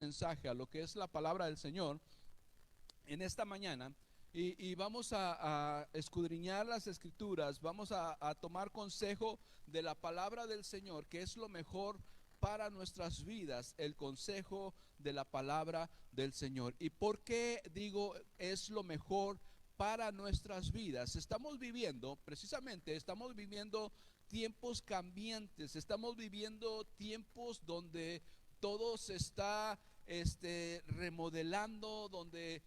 Mensaje a lo que es la palabra del Señor en esta mañana y vamos a escudriñar las escrituras, vamos a tomar consejo de la palabra del Señor, que es lo mejor para nuestras vidas, el consejo de la palabra del Señor. ¿Y por qué digo es lo mejor para nuestras vidas? Estamos viviendo, precisamente, estamos viviendo tiempos cambiantes, estamos viviendo tiempos donde todo se está remodelando, donde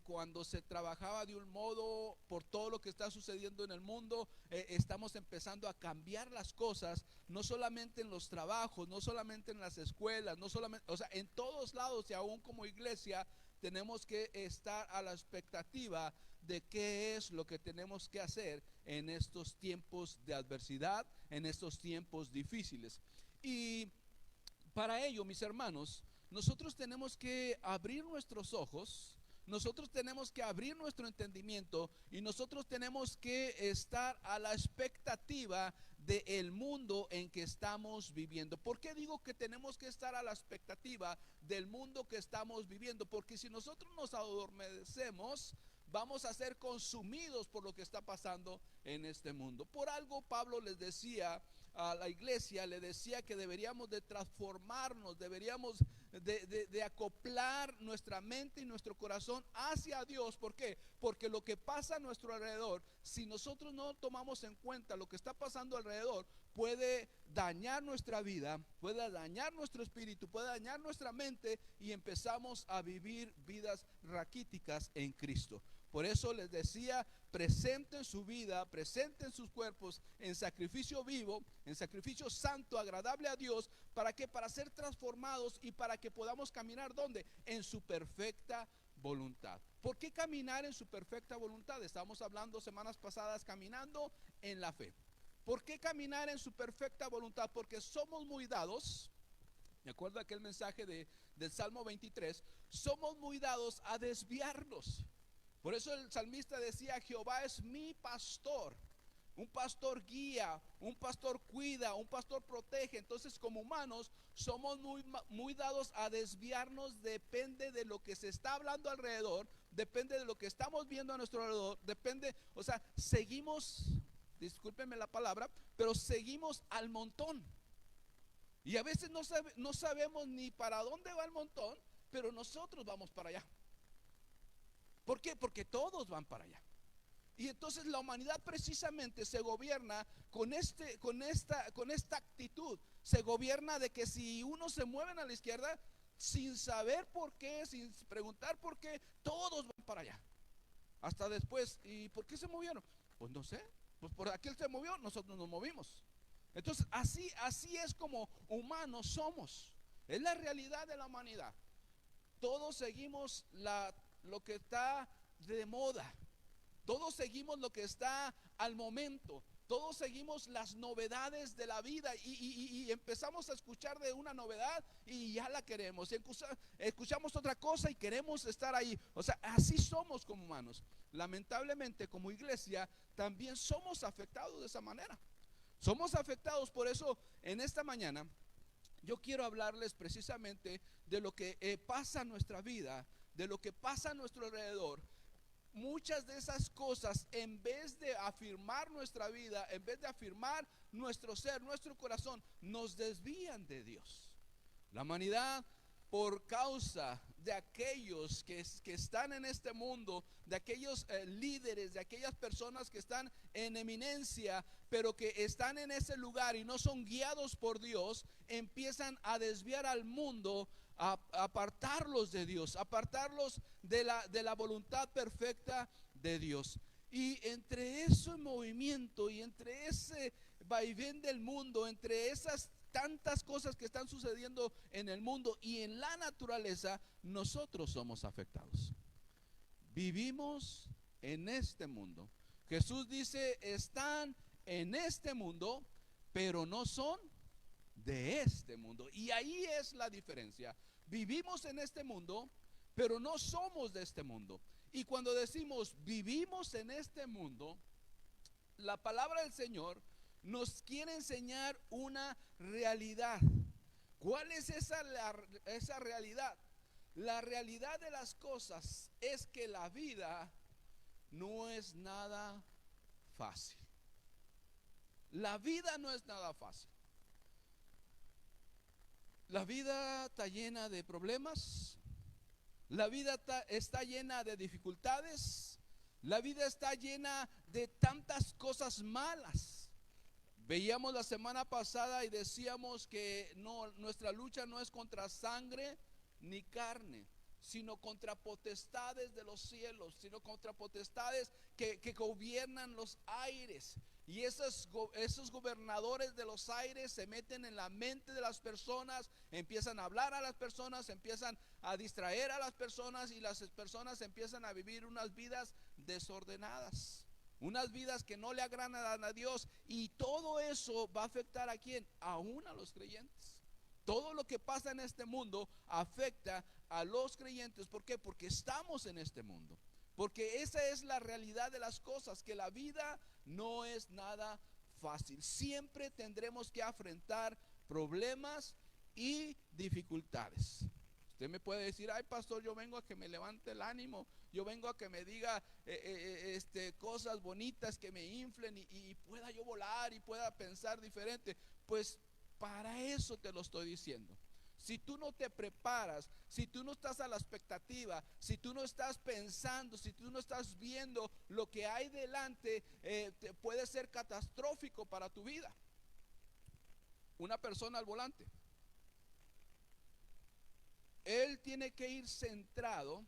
cuando se trabajaba de un modo por todo lo que está sucediendo en el mundo, estamos empezando a cambiar las cosas, no solamente en los trabajos, no solamente en las escuelas, no solamente, o sea, en todos lados, y aún como iglesia tenemos que estar a la expectativa de qué es lo que tenemos que hacer en estos tiempos de adversidad, en estos tiempos difíciles. Y para ello, mis hermanos, nosotros tenemos que abrir nuestros ojos, nosotros tenemos que abrir nuestro entendimiento y nosotros tenemos que estar a la expectativa del mundo en que estamos viviendo. ¿Por qué digo que tenemos que estar a la expectativa del mundo que estamos viviendo? Porque si nosotros nos adormecemos, vamos a ser consumidos por lo que está pasando en este mundo. Por algo Pablo les decía a la iglesia, le decía que deberíamos de transformarnos, deberíamos de acoplar nuestra mente y nuestro corazón hacia Dios. ¿Por qué? Porque lo que pasa a nuestro alrededor, si nosotros no tomamos en cuenta lo que está pasando alrededor, puede dañar nuestra vida, puede dañar nuestro espíritu, puede dañar nuestra mente y empezamos a vivir vidas raquíticas en Cristo. Por eso les decía, presenten su vida, presenten sus cuerpos en sacrificio vivo, en sacrificio santo, agradable a Dios. ¿Para qué? Para ser transformados y para que podamos caminar ¿dónde? En su perfecta voluntad. ¿Por qué caminar en su perfecta voluntad? Estábamos hablando semanas pasadas caminando en la fe. ¿Por qué caminar en su perfecta voluntad? Porque somos muy dados. Me acuerdo aquel mensaje del Salmo 23. Somos muy dados a desviarnos. Por eso el salmista decía: Jehová es mi pastor. Un pastor guía, un pastor cuida, un pastor protege. Entonces, como humanos somos muy dados a desviarnos. Depende de lo que se está hablando alrededor, depende de lo que estamos viendo a nuestro alrededor, depende, o sea, seguimos, discúlpenme la palabra, pero seguimos al montón. Y a veces no sabemos ni para dónde va el montón, pero nosotros vamos para allá. ¿Por qué? Porque todos van para allá. Y entonces la humanidad precisamente se gobierna con esta actitud. Se gobierna de que si uno se mueve a la izquierda, sin saber por qué, sin preguntar por qué, todos van para allá. Hasta después, ¿y por qué se movieron? Pues no sé, pues por aquel se movió, nosotros nos movimos. Entonces así es como humanos somos. Es la realidad de la humanidad. Todos seguimos lo que está de moda. Todos seguimos lo que está al momento. Todos seguimos las novedades de la vida y empezamos a escuchar de una novedad y ya la queremos. Escuchamos otra cosa y queremos estar ahí. O sea, así somos como humanos. Lamentablemente, como iglesia, también somos afectados de esa manera. Somos afectados. Por eso, en esta mañana, yo quiero hablarles precisamente de lo que pasa en nuestra vida, de lo que pasa a nuestro alrededor. Muchas de esas cosas, en vez de afirmar nuestra vida, en vez de afirmar nuestro ser, nuestro corazón, nos desvían de Dios. La humanidad, por causa de aquellos que están en este mundo, de aquellos líderes, de aquellas personas que están en eminencia, pero que están en ese lugar y no son guiados por Dios, empiezan a desviar al mundo, a apartarlos de Dios, apartarlos de la voluntad perfecta de Dios. Y entre ese movimiento y entre ese vaivén del mundo, entre esas tantas cosas que están sucediendo en el mundo y en la naturaleza, nosotros somos afectados. Vivimos en este mundo. Jesús dice: están en este mundo, pero no son de este mundo. Y ahí es la diferencia. Vivimos en este mundo, pero no somos de este mundo. Y cuando decimos vivimos en este mundo, la palabra del Señor nos quiere enseñar una realidad. ¿Cuál es esa realidad? La realidad de las cosas es que la vida no es nada fácil. La vida no es nada fácil. La vida está llena de problemas. La vida está llena de dificultades. La vida está llena de tantas cosas malas. Veíamos la semana pasada y decíamos que no, nuestra lucha no es contra sangre ni carne, sino contra potestades de los cielos, sino contra potestades que gobiernan los aires. Y esos gobernadores de los aires se meten en la mente de las personas, empiezan a hablar a las personas, empiezan a distraer a las personas, y las personas empiezan a vivir unas vidas desordenadas, unas vidas que no le agradan a Dios. Y todo eso va a afectar ¿a quién? Aún a los creyentes. Todo lo que pasa en este mundo afecta a los creyentes. ¿Por qué? Porque estamos en este mundo. Porque esa es la realidad de las cosas, que la vida no es nada fácil. Siempre tendremos que afrontar problemas y dificultades. Usted me puede decir: ay, pastor, yo vengo a que me levante el ánimo, yo vengo a que me diga cosas bonitas que me inflen y pueda yo volar y pueda pensar diferente. Pues para eso te lo estoy diciendo. Si tú no te preparas, si tú no estás a la expectativa, si tú no estás pensando, si tú no estás viendo lo que hay delante, puede ser catastrófico para tu vida. Una persona al volante, él tiene que ir centrado,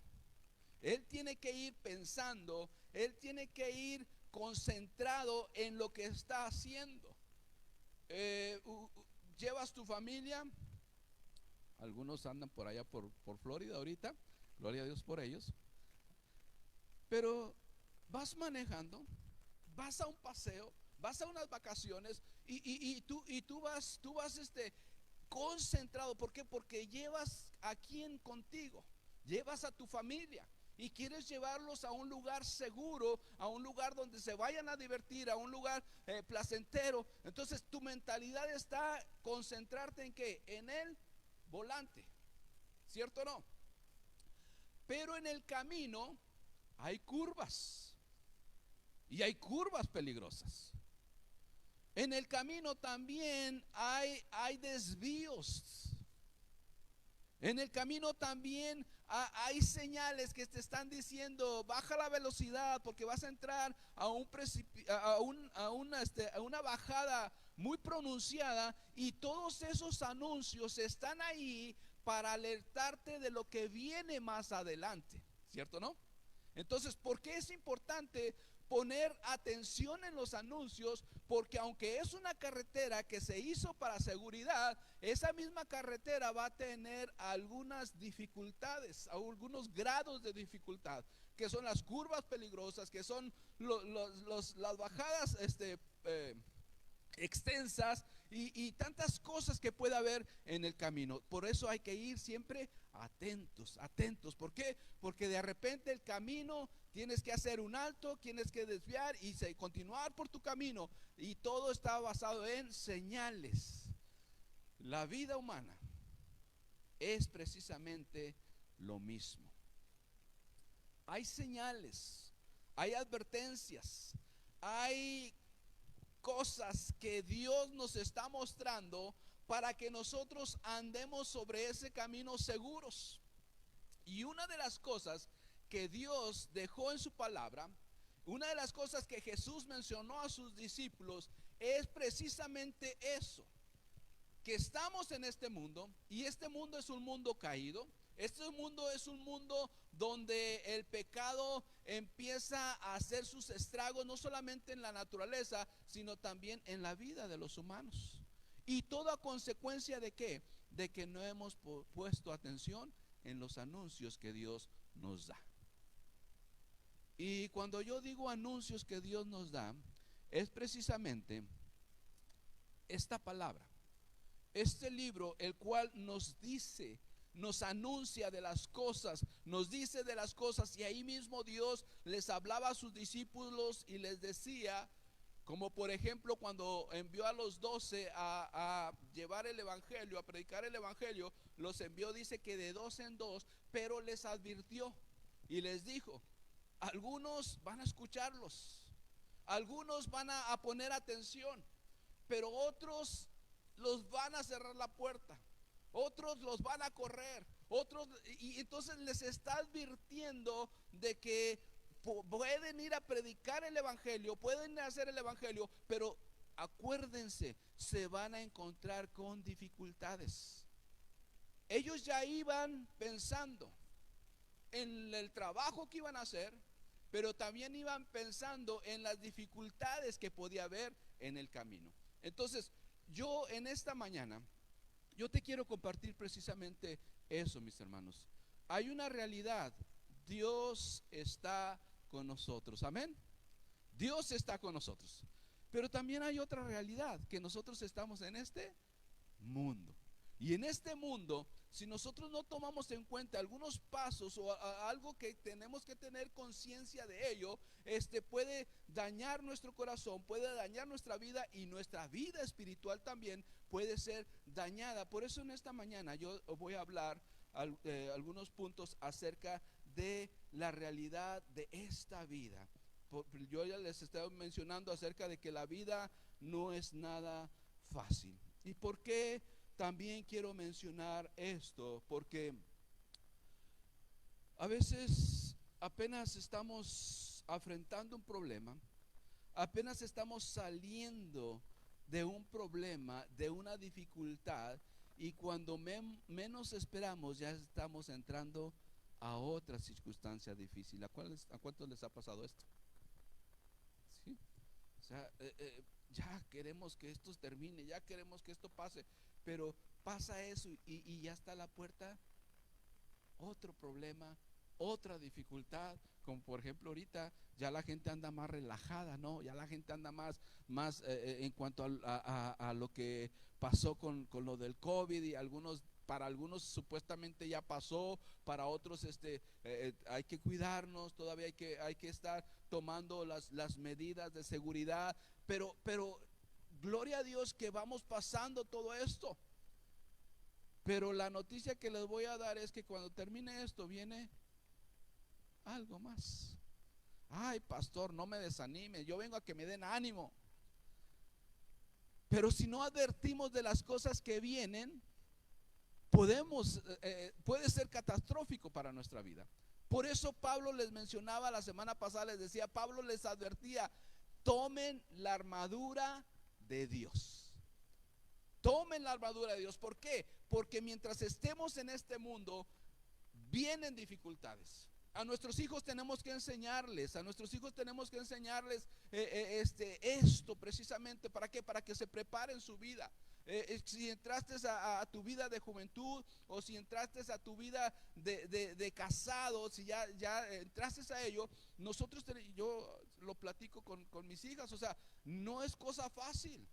él tiene que ir pensando, él tiene que ir concentrado en lo que está haciendo. Llevas tu familia. Algunos andan por allá por Florida ahorita, gloria a Dios por ellos. Pero vas manejando, vas a un paseo, vas a unas vacaciones y tú vas concentrado. ¿Por qué? Porque llevas a quién contigo, llevas a tu familia y quieres llevarlos a un lugar seguro, a un lugar donde se vayan a divertir, a un lugar placentero. Entonces tu mentalidad está concentrarte en ¿qué? En el volante, ¿cierto o no? Pero en el camino hay curvas, y hay curvas peligrosas. En el camino también hay desvíos. En el camino también hay señales que te están diciendo: baja la velocidad porque vas a entrar a una bajada muy pronunciada. Y todos esos anuncios están ahí para alertarte de lo que viene más adelante, ¿cierto o no? Entonces, ¿por qué es importante poner atención en los anuncios? Porque aunque es una carretera que se hizo para seguridad, esa misma carretera va a tener algunas dificultades, algunos grados de dificultad, que son las curvas peligrosas, que son las bajadas extensas y tantas cosas que puede haber en el camino. Por eso hay que ir siempre atentos, atentos. ¿Por qué? Porque de repente el camino tienes que hacer un alto, tienes que desviar y continuar por tu camino, y todo está basado en señales. La vida humana es precisamente lo mismo. Hay señales, hay advertencias, hay cosas que Dios nos está mostrando para que nosotros andemos sobre ese camino seguros. Y una de las cosas que Dios dejó en su palabra, una de las cosas que Jesús mencionó a sus discípulos, es precisamente eso: que estamos en este mundo, y este mundo es un mundo caído. Este mundo es un mundo donde el pecado empieza a hacer sus estragos, no solamente en la naturaleza, sino también en la vida de los humanos. Y todo a consecuencia de ¿qué? De que no hemos puesto atención en los anuncios que Dios nos da. Y cuando yo digo anuncios que Dios nos da, es precisamente esta palabra, este libro, el cual nos dice, nos anuncia de las cosas, nos dice de las cosas. Y ahí mismo Dios les hablaba a sus discípulos y les decía Como por ejemplo cuando envió a los 12 a llevar el evangelio, a predicar el evangelio, los envió, dice que de dos en dos, pero les advirtió y les dijo: algunos van a escucharlos, algunos van a poner atención, pero otros los van a cerrar la puerta, otros los van a correr, otros, y entonces les está advirtiendo de que pueden ir a predicar el evangelio, pueden hacer el evangelio, pero acuérdense, se van a encontrar con dificultades. Ellos ya iban pensando en el trabajo que iban a hacer, pero también iban pensando en las dificultades que podía haber en el camino. Entonces, yo en esta mañana, yo te quiero compartir precisamente eso, mis hermanos. Hay una realidad: Dios está con nosotros, amén. Dios está con nosotros, pero también hay otra realidad, que nosotros estamos en este mundo. Y en este mundo, si nosotros no tomamos en cuenta algunos pasos o algo que tenemos que tener conciencia de ello, puede dañar nuestro corazón, puede dañar nuestra vida, y nuestra vida espiritual también puede ser dañada. Por eso en esta mañana yo voy a hablar algunos puntos acerca de la realidad de esta vida. Yo ya les estaba mencionando acerca de que la vida no es nada fácil. ¿Y por qué también quiero mencionar esto? Porque a veces apenas estamos afrontando un problema, apenas estamos saliendo de un problema, de una dificultad, y cuando menos esperamos ya estamos entrando a otra circunstancia difícil. ¿A cuántos les ha pasado esto? ¿Sí? O sea, ya queremos que esto termine, ya queremos que esto pase, pero pasa eso y ya está a la puerta otro problema, otra dificultad. Como por ejemplo ahorita ya la gente anda más relajada, ¿no? Ya la gente anda más en cuanto a lo que pasó con lo del COVID, y para algunos supuestamente ya pasó, para otros hay que cuidarnos, todavía hay que estar tomando las medidas de seguridad, pero gloria a Dios que vamos pasando todo esto. Pero la noticia que les voy a dar es que cuando termine esto viene algo más. Ay, pastor, no me desanime, yo vengo a que me den ánimo. Pero si no advertimos de las cosas que vienen, puede ser catastrófico para nuestra vida. Por eso Pablo les mencionaba la semana pasada, les decía, Pablo les advertía: tomen la armadura de Dios. Tomen la armadura de Dios. ¿Por qué? Porque mientras estemos en este mundo, vienen dificultades. A nuestros hijos tenemos que enseñarles, esto precisamente. ¿Para qué? Para que se preparen su vida. Si entraste a tu vida de juventud, o si entraste a tu vida de casado, si ya entraste a ello, yo lo platico con mis hijas, o sea, no es cosa fácil.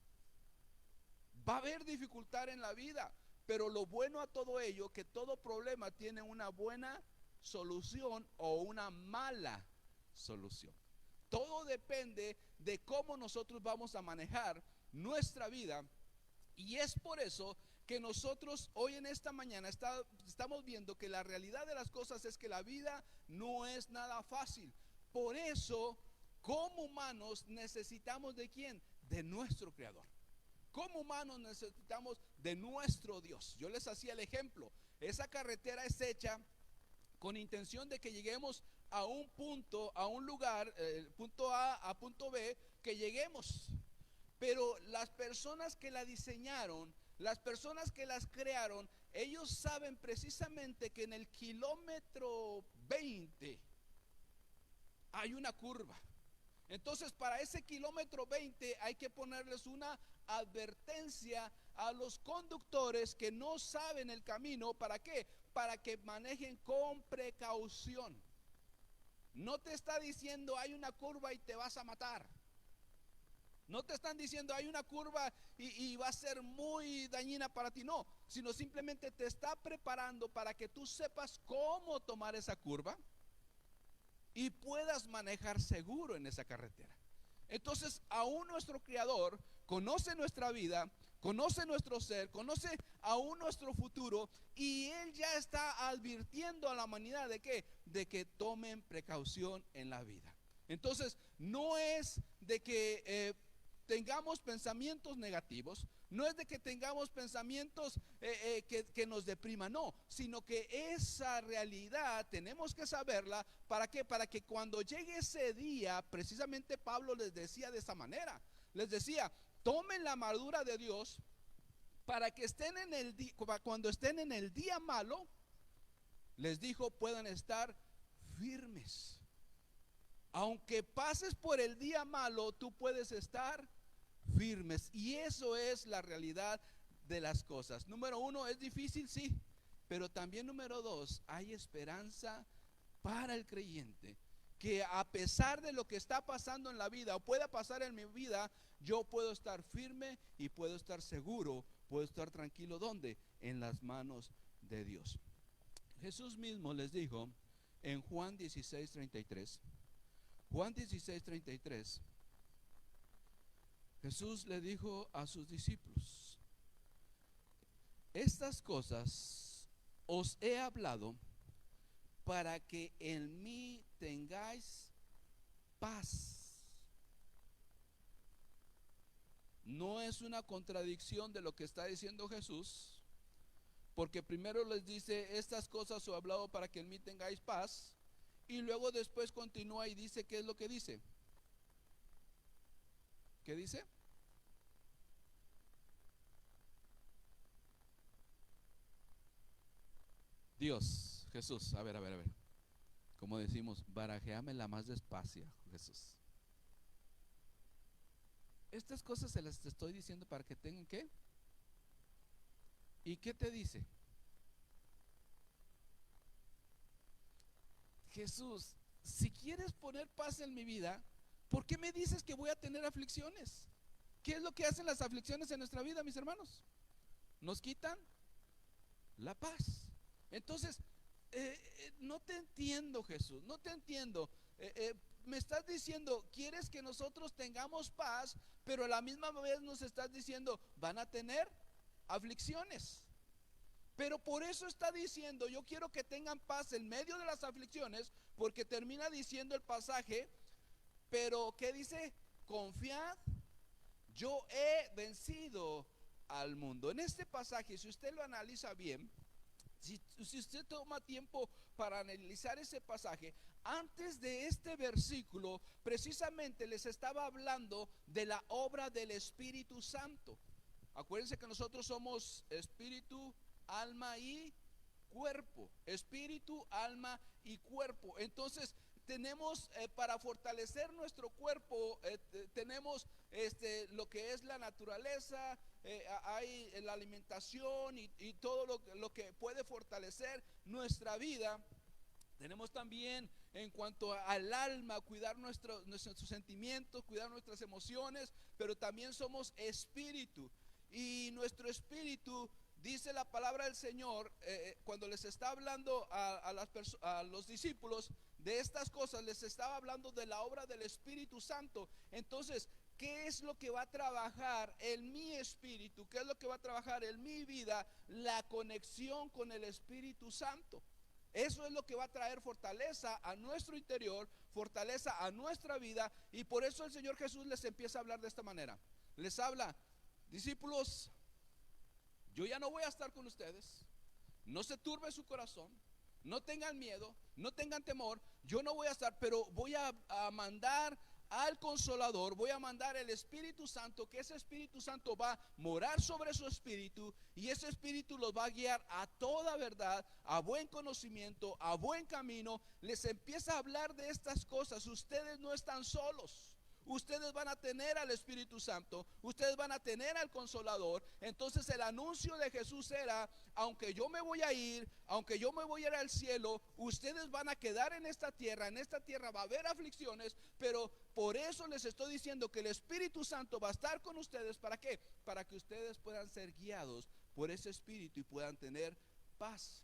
Va a haber dificultad en la vida, pero lo bueno a todo ello, que todo problema tiene una buena solución o una mala solución. Todo depende de cómo nosotros vamos a manejar nuestra vida. Y es por eso que nosotros hoy en esta mañana estamos viendo que la realidad de las cosas es que la vida no es nada fácil. Por eso, como humanos, necesitamos ¿de quién? De nuestro Creador. Como humanos necesitamos de nuestro Dios. Yo les hacía el ejemplo: esa carretera es hecha con intención de que lleguemos a un punto, a un lugar, punto A punto B, que lleguemos. Pero las personas que la diseñaron, las personas que las crearon, ellos saben precisamente que en el kilómetro 20 hay una curva. Entonces, para ese kilómetro 20 hay que ponerles una advertencia a los conductores que no saben el camino. ¿Para qué? Para que manejen con precaución. No te está diciendo hay una curva y te vas a matar. No te están diciendo hay una curva y va a ser muy dañina para ti. No, sino simplemente te está preparando para que tú sepas cómo tomar esa curva y puedas manejar seguro en esa carretera. Entonces, aún nuestro Creador conoce nuestra vida, conoce nuestro ser, conoce aún nuestro futuro, y Él ya está advirtiendo a la humanidad de qué, de que tomen precaución en la vida. Entonces, no es de que tengamos pensamientos negativos, no es de que tengamos pensamientos que nos depriman, no, sino que esa realidad tenemos que saberla. ¿Para qué? Para que cuando llegue ese día, precisamente Pablo les decía de esa manera, les decía, tomen la armadura de Dios para que estén en el día, cuando estén en el día malo, les dijo, puedan estar firmes. Aunque pases por el día malo, tú puedes estar firmes. Y eso es la realidad de las cosas. Número uno, es difícil, sí, pero también número dos, hay esperanza para el creyente, que a pesar de lo que está pasando en la vida o pueda pasar en mi vida, yo puedo estar firme y puedo estar seguro, puedo estar tranquilo. ¿Dónde? En las manos de Dios. Jesús mismo les dijo en Juan 16:33, Juan 16:33, Jesús le dijo a sus discípulos, estas cosas os he hablado para que en mí tengáis paz. No es una contradicción de lo que está diciendo Jesús, porque primero les dice, estas cosas os he hablado para que en mí tengáis paz, y luego después continúa y dice, ¿qué es lo que dice? ¿Qué dice? Dios, Jesús, a ver, como decimos, barajéamela más despacio, Jesús. Estas cosas se las estoy diciendo para que tengan ¿qué? ¿Y qué te dice? Jesús, si quieres poner paz en mi vida, ¿por qué me dices que voy a tener aflicciones? ¿Qué es lo que hacen las aflicciones en nuestra vida, mis hermanos? Nos quitan la paz. Entonces, no te entiendo, Jesús, no te entiendo. Me estás diciendo, quieres que nosotros tengamos paz, pero a la misma vez nos estás diciendo, van a tener aflicciones. Pero por eso está diciendo, yo quiero que tengan paz en medio de las aflicciones, porque termina diciendo el pasaje, pero ¿qué dice? Confiad, yo he vencido al mundo. En este pasaje, si usted lo analiza bien, si usted toma tiempo para analizar ese pasaje, antes de este versículo, precisamente les estaba hablando de la obra del Espíritu Santo. Acuérdense que nosotros somos espíritu, alma y cuerpo. Espíritu, alma y cuerpo. Entonces tenemos para fortalecer nuestro cuerpo, tenemos lo que es la naturaleza, hay la alimentación y todo lo que puede fortalecer nuestra vida. Tenemos también en cuanto al alma, cuidar nuestros sentimientos, cuidar nuestras emociones, pero también somos espíritu. Y nuestro espíritu, dice la palabra del Señor, cuando les está hablando a los discípulos de estas cosas, les estaba hablando de la obra del Espíritu Santo. Entonces, ¿qué es lo que va a trabajar en mi espíritu? ¿Qué es lo que va a trabajar en mi vida? La conexión con el Espíritu Santo. Eso es lo que va a traer fortaleza a nuestro interior, fortaleza a nuestra vida. Y por eso el Señor Jesús les empieza a hablar de esta manera. Les habla, discípulos, yo ya no voy a estar con ustedes. No se turbe su corazón, no tengan miedo, no tengan temor. Yo no voy a estar, pero voy a mandar al Consolador, voy a mandar el Espíritu Santo, que ese Espíritu Santo va a morar sobre su espíritu, y ese espíritu los va a guiar a toda verdad, a buen conocimiento, a buen camino. Les empieza a hablar de estas cosas. Ustedes no están solos. Ustedes van a tener al Espíritu Santo, ustedes van a tener al Consolador. Entonces el anuncio de Jesús era, aunque yo me voy a ir, aunque yo me voy a ir al cielo, ustedes van a quedar en esta tierra va a haber aflicciones, pero por eso les estoy diciendo que el Espíritu Santo va a estar con ustedes. ¿Para qué? Para que ustedes puedan ser guiados por ese Espíritu y puedan tener paz.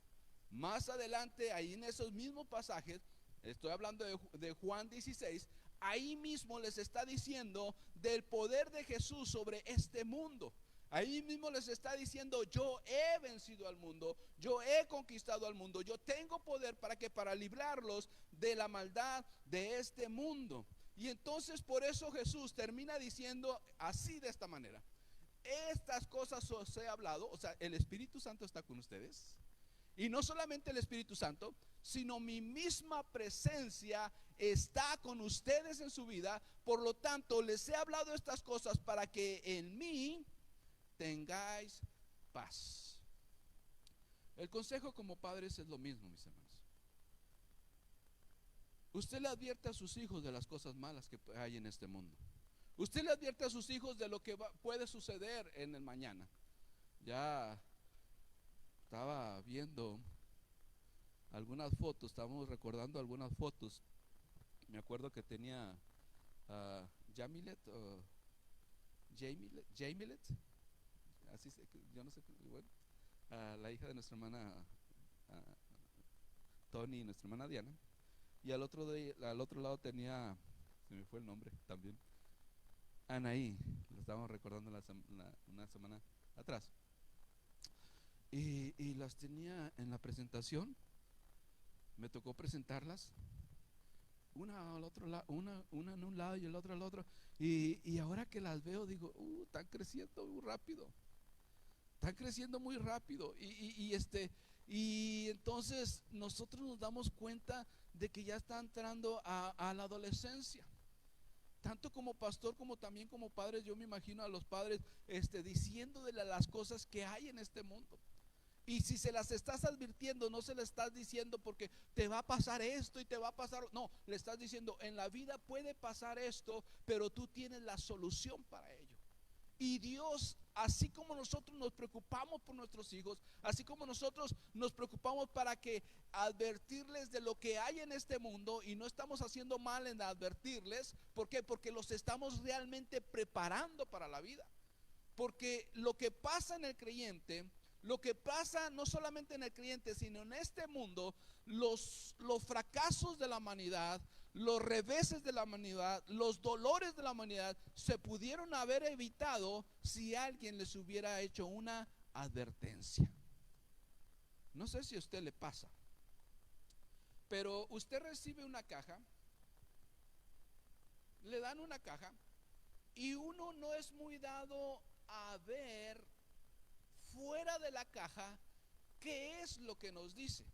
Más adelante, ahí en esos mismos pasajes, estoy hablando de Juan 16, ahí mismo les está diciendo del poder de Jesús sobre este mundo. Ahí mismo les está diciendo: yo he vencido al mundo, yo he conquistado al mundo, yo tengo poder para librarlos de la maldad de este mundo. Y entonces por eso Jesús termina diciendo así, de esta manera: estas cosas os he hablado. O sea, el Espíritu Santo está con ustedes. Y no solamente el Espíritu Santo, sino mi misma presencia está con ustedes en su vida. Por lo tanto, les he hablado estas cosas para que en mí tengáis paz. El consejo como padres es lo mismo, mis hermanos. Usted le advierte a sus hijos de las cosas malas que hay en este mundo. Usted le advierte a sus hijos de lo que puede suceder en el mañana. Ya estaba viendo algunas fotos, estábamos recordando algunas fotos. Me acuerdo que tenía Jamilet, así yo no sé, bueno, la hija de nuestra hermana Tony y nuestra hermana Diana. Y al otro lado tenía, se me fue el nombre también, Anaí. Lo estábamos recordando una semana atrás. Y las tenía en la presentación. Me tocó presentarlas, una al otro lado, una en un lado y el otro al otro. Y ahora que las veo digo: están creciendo muy rápido. Están creciendo muy rápido. Y entonces nosotros nos damos cuenta de que ya está entrando a la adolescencia. Tanto como pastor como también como padres, yo me imagino a los padres diciendo de las cosas que hay en este mundo. Y si se las estás advirtiendo, no se las estás diciendo porque te va a pasar esto y te va a pasar. No, le estás diciendo: en la vida puede pasar esto, pero tú tienes la solución para ello. Y Dios, así como nosotros nos preocupamos por nuestros hijos, así como nosotros nos preocupamos para que advertirles de lo que hay en este mundo, y no estamos haciendo mal en advertirles. ¿Por qué? Porque los estamos realmente preparando para la vida. Porque lo que pasa en el creyente, lo que pasa no solamente en el creyente, sino en este mundo, los fracasos de la humanidad, los reveses de la humanidad, los dolores de la humanidad, se pudieron haber evitado si alguien les hubiera hecho una advertencia. No sé si a usted le pasa, pero usted recibe una caja, le dan una caja, y uno no es muy dado a ver fuera de la caja qué es lo que nos dice.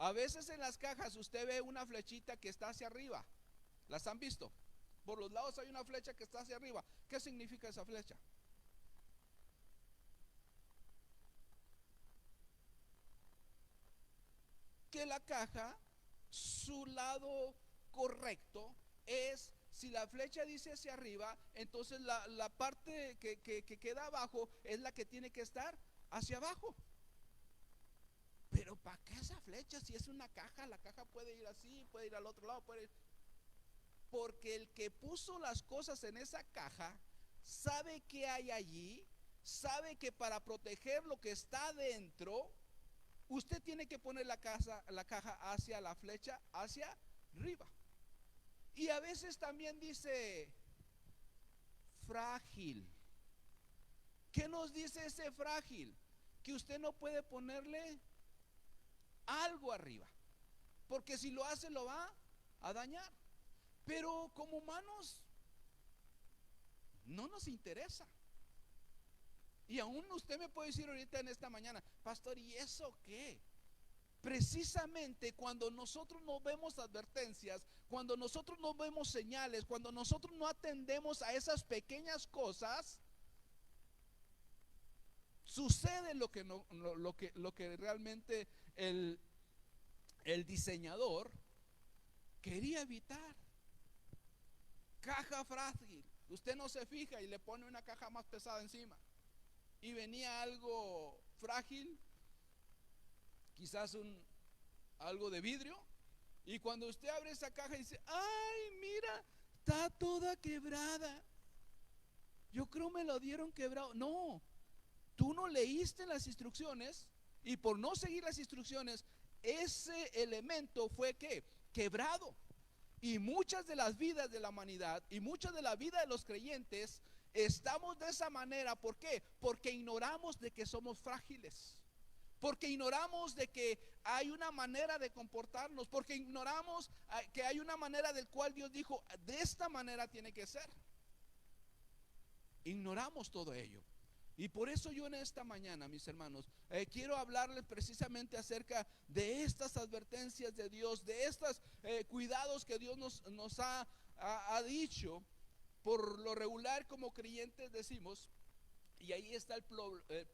A veces en las cajas usted ve una flechita que está hacia arriba. ¿Las han visto? Por los lados hay una flecha que está hacia arriba. ¿Qué significa esa flecha? Que la caja, su lado correcto es, si la flecha dice hacia arriba, entonces la parte que queda abajo es la que tiene que estar hacia abajo. Pero ¿para qué esa flecha? Si es una caja, la caja puede ir así, puede ir al otro lado, puede ir. Porque el que puso las cosas en esa caja sabe qué hay allí, sabe que para proteger lo que está dentro, usted tiene que poner la caja hacia la flecha, hacia arriba. Y a veces también dice frágil. ¿Qué nos dice ese frágil? Que usted no puede ponerle algo arriba, porque si lo hace lo va a dañar. Pero como humanos no nos interesa. Y aún usted me puede decir ahorita en esta mañana: pastor, ¿y eso qué? Precisamente cuando nosotros no vemos advertencias, cuando nosotros no vemos señales, cuando nosotros no atendemos a esas pequeñas cosas, sucede lo que realmente el diseñador quería evitar. Caja frágil. Usted no se fija y le pone una caja más pesada encima. Y venía algo frágil, quizás algo de vidrio. Y cuando usted abre esa caja y dice: ay, mira, está toda quebrada. Yo creo me lo dieron quebrado. No, tú no leíste las instrucciones, y por no seguir las instrucciones, ese elemento fue ¿qué? Quebrado. Y muchas de las vidas de la humanidad y muchas de la vida de los creyentes estamos de esa manera. ¿Por qué? Porque ignoramos de que somos frágiles. Porque ignoramos de que hay una manera de comportarnos. Porque ignoramos que hay una manera del cual Dios dijo, de esta manera tiene que ser. Ignoramos todo ello. Y por eso yo en esta mañana, mis hermanos, quiero hablarles precisamente acerca de estas advertencias de Dios, de estos cuidados que Dios nos ha dicho. Por lo regular, como creyentes decimos, y ahí está el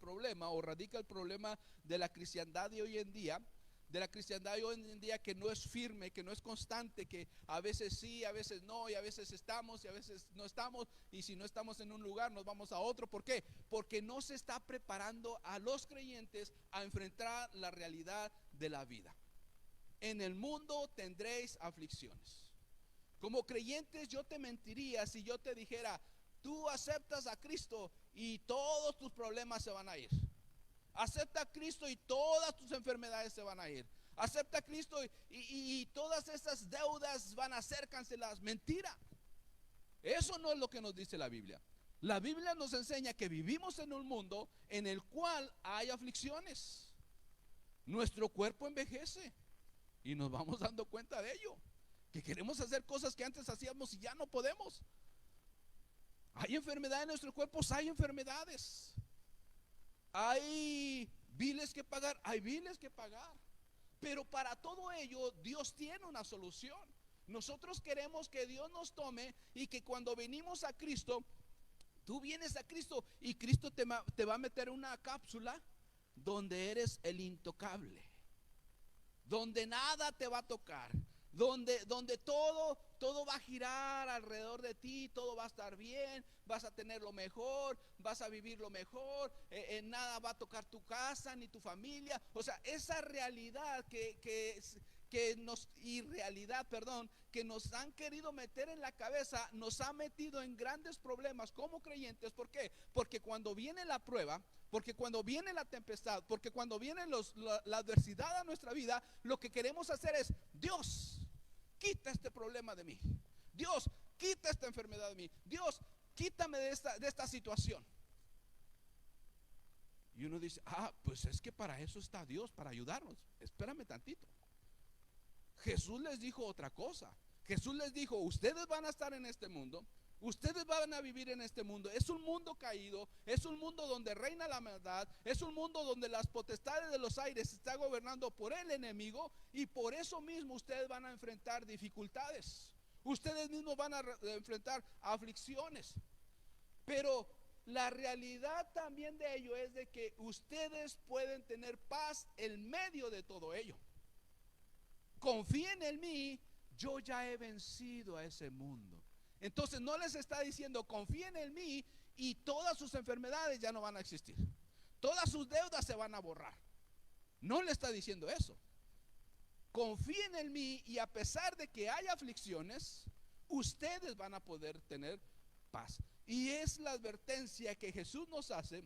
problema, o radica el problema de la cristiandad de hoy en día. De la cristiandad de hoy en día, que no es firme, que no es constante, que a veces sí, a veces no, y a veces estamos y a veces no estamos, y si no estamos en un lugar nos vamos a otro. ¿Por qué? Porque no se está preparando a los creyentes a enfrentar la realidad de la vida. En el mundo tendréis aflicciones. Como creyentes, yo te mentiría si yo te dijera, tú aceptas a Cristo y todos tus problemas se van a ir. Acepta a Cristo y todas tus enfermedades se van a ir. Acepta a Cristo y todas esas deudas van a ser canceladas. Mentira. Eso no es lo que nos dice la Biblia. La Biblia nos enseña que vivimos en un mundo en el cual hay aflicciones. Nuestro cuerpo envejece y nos vamos dando cuenta de ello. Que queremos hacer cosas que antes hacíamos y ya no podemos. Hay enfermedad en nuestros cuerpos, hay enfermedades. Hay biles que pagar, hay biles que pagar. Pero para todo ello Dios tiene una solución. Nosotros queremos que Dios nos tome y que cuando venimos a Cristo, tú vienes a Cristo y Cristo te va a meter una cápsula donde eres el intocable, donde nada te va a tocar, donde todo va a girar alrededor de ti, todo va a estar bien, vas a tener lo mejor, vas a vivir lo mejor, nada va a tocar tu casa ni tu familia. O sea, esa realidad que nos han querido meter en la cabeza, nos ha metido en grandes problemas como creyentes. ¿Por qué? Porque cuando viene la prueba, porque cuando viene la tempestad, porque cuando viene la adversidad a nuestra vida, lo que queremos hacer es: Dios, quita este problema de mí. Dios, quita esta enfermedad de mí. Dios, quítame de esta situación. Y uno dice: pues es que para eso está Dios, para ayudarnos. Espérame tantito. Jesús les dijo otra cosa. Jesús les dijo: ustedes van a estar en este mundo, ustedes van a vivir en este mundo. Es un mundo caído, es un mundo donde reina la maldad, es un mundo donde las potestades de los aires están gobernando por el enemigo. Y por eso mismo ustedes van a enfrentar dificultades, ustedes mismos van a enfrentar aflicciones. Pero la realidad también de ello es de que ustedes pueden tener paz en medio de todo ello. Confíen en mí, yo ya he vencido a ese mundo. Entonces no les está diciendo: confíen en mí y todas sus enfermedades ya no van a existir, todas sus deudas se van a borrar. No le está diciendo eso. Confíen en mí y a pesar de que haya aflicciones, ustedes van a poder tener paz. Y es la advertencia que Jesús nos hace.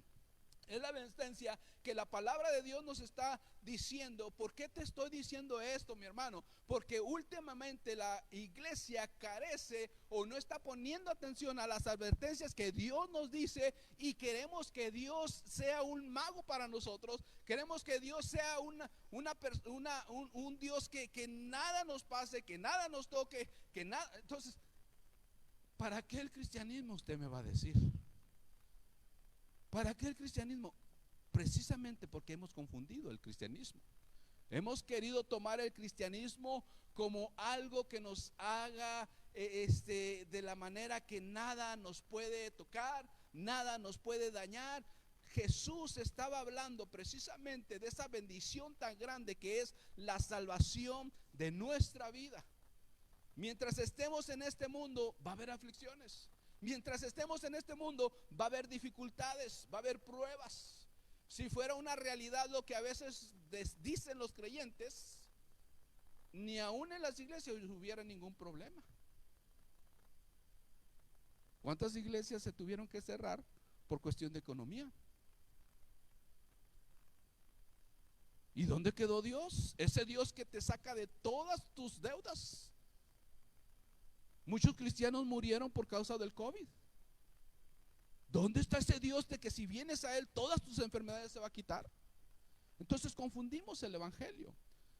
Es la advertencia que la palabra de Dios nos está diciendo. ¿Por qué te estoy diciendo esto, mi hermano? Porque últimamente la iglesia carece o no está poniendo atención a las advertencias que Dios nos dice, y queremos que Dios sea un mago para nosotros. Queremos que Dios sea un Dios que nada nos pase, que nada nos toque, que nada. Entonces, ¿para qué el cristianismo? Usted me va a decir. ¿Para qué el cristianismo? Precisamente porque hemos confundido el cristianismo. Hemos querido tomar el cristianismo como algo que nos haga de la manera que nada nos puede tocar, nada nos puede dañar. Jesús estaba hablando precisamente de esa bendición tan grande que es la salvación de nuestra vida. Mientras estemos en este mundo va a haber aflicciones. Mientras estemos en este mundo va a haber dificultades, va a haber pruebas. Si fuera una realidad lo que a veces dicen los creyentes, ni aún en las iglesias hubiera ningún problema. ¿Cuántas iglesias se tuvieron que cerrar por cuestión de economía? ¿Y dónde quedó Dios? Ese Dios que te saca de todas tus deudas. Muchos cristianos murieron por causa del COVID. ¿Dónde está ese Dios de que si vienes a Él todas tus enfermedades se va a quitar? Entonces confundimos el evangelio,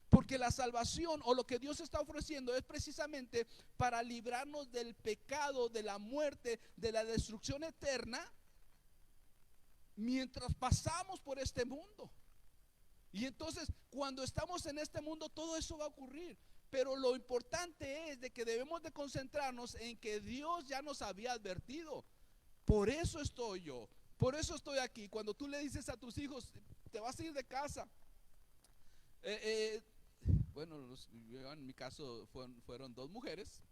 porque la salvación o lo que Dios está ofreciendo es precisamente para librarnos del pecado, de la muerte, de la destrucción eterna, mientras pasamos por este mundo. Y entonces cuando estamos en este mundo todo eso va a ocurrir. Pero lo importante es de que debemos de concentrarnos en que Dios ya nos había advertido. Por eso estoy yo, por eso estoy aquí. Cuando tú le dices a tus hijos, te vas a ir de casa. Bueno, en mi caso fueron dos mujeres.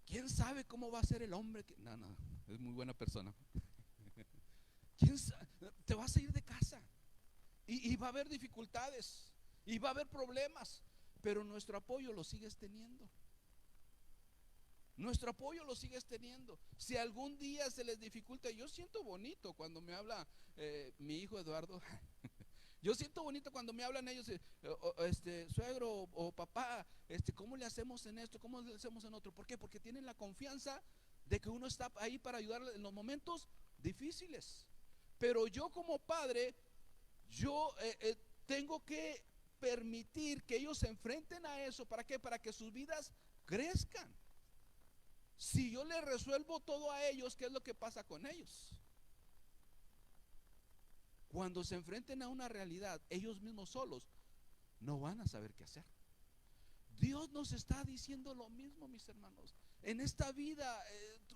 ¿Quién sabe cómo va a ser el hombre? No, es muy buena persona. ¿Quién sabe? Te vas a ir de casa y va a haber dificultades y va a haber problemas, pero nuestro apoyo lo sigues teniendo. Nuestro apoyo lo sigues teniendo. Si algún día se les dificulta, yo siento bonito cuando me habla mi hijo Eduardo. Yo siento bonito cuando me hablan ellos, suegro o papá, ¿cómo le hacemos en esto? ¿Cómo le hacemos en otro? ¿Por qué? Porque tienen la confianza de que uno está ahí para ayudarles en los momentos difíciles. Pero yo como padre, yo tengo que permitir que ellos se enfrenten a eso. ¿Para qué? Para que sus vidas crezcan. Si yo les resuelvo todo a ellos, ¿qué es lo que pasa con ellos? Cuando se enfrenten a una realidad, ellos mismos solos no van a saber qué hacer. Dios nos está diciendo lo mismo, mis hermanos. En esta vida,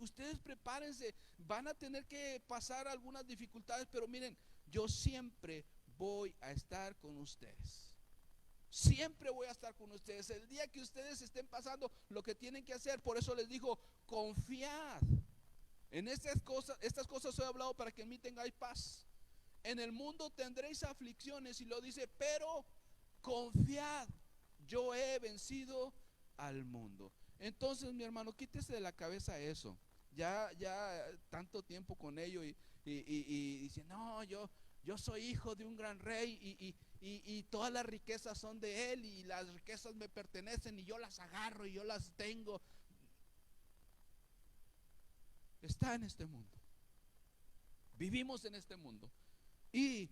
ustedes prepárense, van a tener que pasar algunas dificultades, pero miren, yo siempre voy a estar con ustedes. Siempre voy a estar con ustedes. El día que ustedes estén pasando lo que tienen que hacer, por eso les digo, confiad. En estas cosas os he hablado para que en mí tengáis paz. En el mundo tendréis aflicciones, y lo dice, pero confiad, yo he vencido al mundo. Entonces, mi hermano, quítese de la cabeza eso. Ya tanto tiempo con ello y dice, no, yo soy hijo de un gran rey y todas las riquezas son de él y las riquezas me pertenecen y yo las agarro y yo las tengo. Está en este mundo. Vivimos en este mundo. Y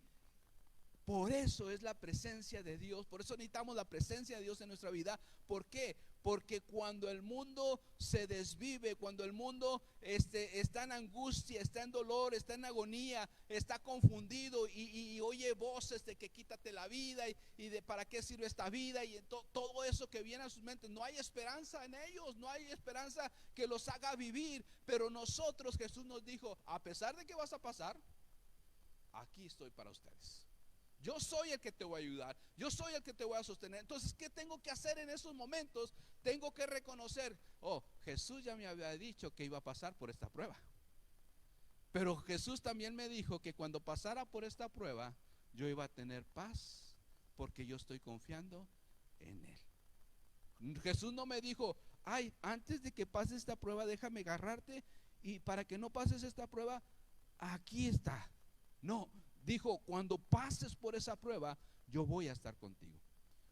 por eso es la presencia de Dios. Por eso necesitamos la presencia de Dios en nuestra vida. ¿Por qué? Porque cuando el mundo se desvive, cuando el mundo está en angustia, está en dolor, está en agonía, está confundido y oye voces de que quítate la vida y de para qué sirve esta vida y todo eso que viene a sus mentes, no hay esperanza en ellos, no hay esperanza que los haga vivir. Pero nosotros, Jesús nos dijo, a pesar de que vas a pasar, aquí estoy para ustedes. Yo soy el que te voy a ayudar, yo soy el que te voy a sostener. Entonces, ¿qué tengo que hacer en esos momentos? Tengo que reconocer, Jesús ya me había dicho que iba a pasar por esta prueba. Pero Jesús también me dijo que cuando pasara por esta prueba, yo iba a tener paz, porque yo estoy confiando en Él. Jesús no me dijo, antes de que pases esta prueba, déjame agarrarte, y para que no pases esta prueba, aquí está. No, dijo, cuando pases por esa prueba, yo voy a estar contigo.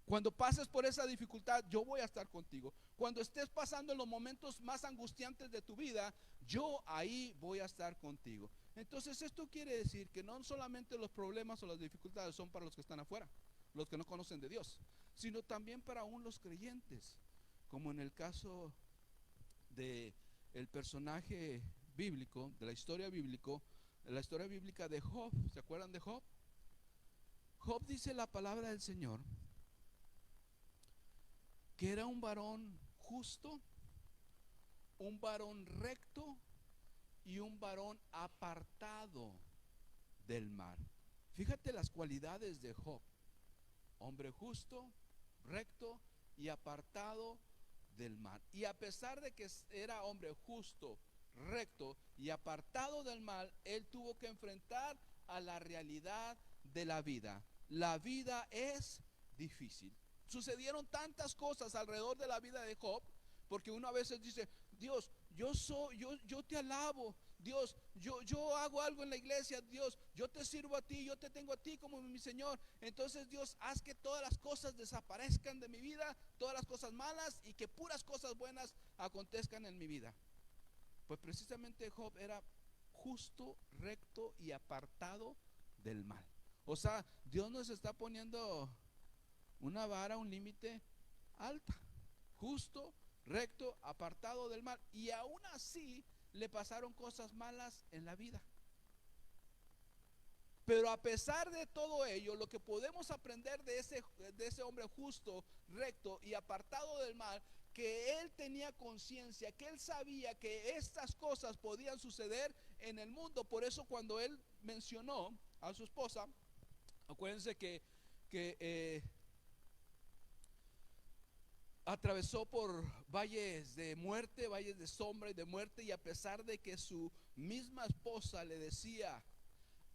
Cuando pases por esa dificultad, yo voy a estar contigo. Cuando estés pasando en los momentos más angustiantes de tu vida, yo ahí voy a estar contigo. Entonces esto quiere decir que no solamente los problemas o las dificultades son para los que están afuera, los que no conocen de Dios, sino también para aún los creyentes, como en el caso de el personaje bíblico, de la historia bíblica de Job. ¿Se acuerdan de Job? Job, dice la palabra del Señor, que era un varón justo, un varón recto y un varón apartado del mal. Fíjate las cualidades de Job: hombre justo, recto y apartado del mal. Y a pesar de que era hombre justo, recto y apartado del mal, él tuvo que enfrentar a la realidad de la vida. La vida es difícil. Sucedieron tantas cosas alrededor de la vida de Job, porque uno a veces dice, Dios, yo te alabo, Dios, yo hago algo en la iglesia, Dios, yo te sirvo a ti, yo te tengo a ti como mi Señor. Entonces, Dios, haz que todas las cosas desaparezcan de mi vida, todas las cosas malas, y que puras cosas buenas acontezcan en mi vida. Pues precisamente Job era justo, recto y apartado del mal. O sea, Dios nos está poniendo una vara, un límite alta. Justo, recto, apartado del mal. Y aún así le pasaron cosas malas en la vida. Pero a pesar de todo ello, lo que podemos aprender de ese hombre justo, recto y apartado del mal, que él tenía conciencia, que él sabía que estas cosas podían suceder en el mundo. Por eso cuando él mencionó a su esposa, acuérdense que atravesó por valles de muerte, valles de sombra y de muerte, y a pesar de que su misma esposa le decía: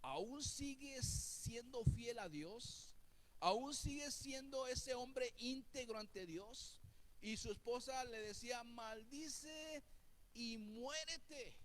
¿aún sigues siendo fiel a Dios? ¿Aún sigues siendo ese hombre íntegro ante Dios? Y su esposa le decía: maldice y muérete.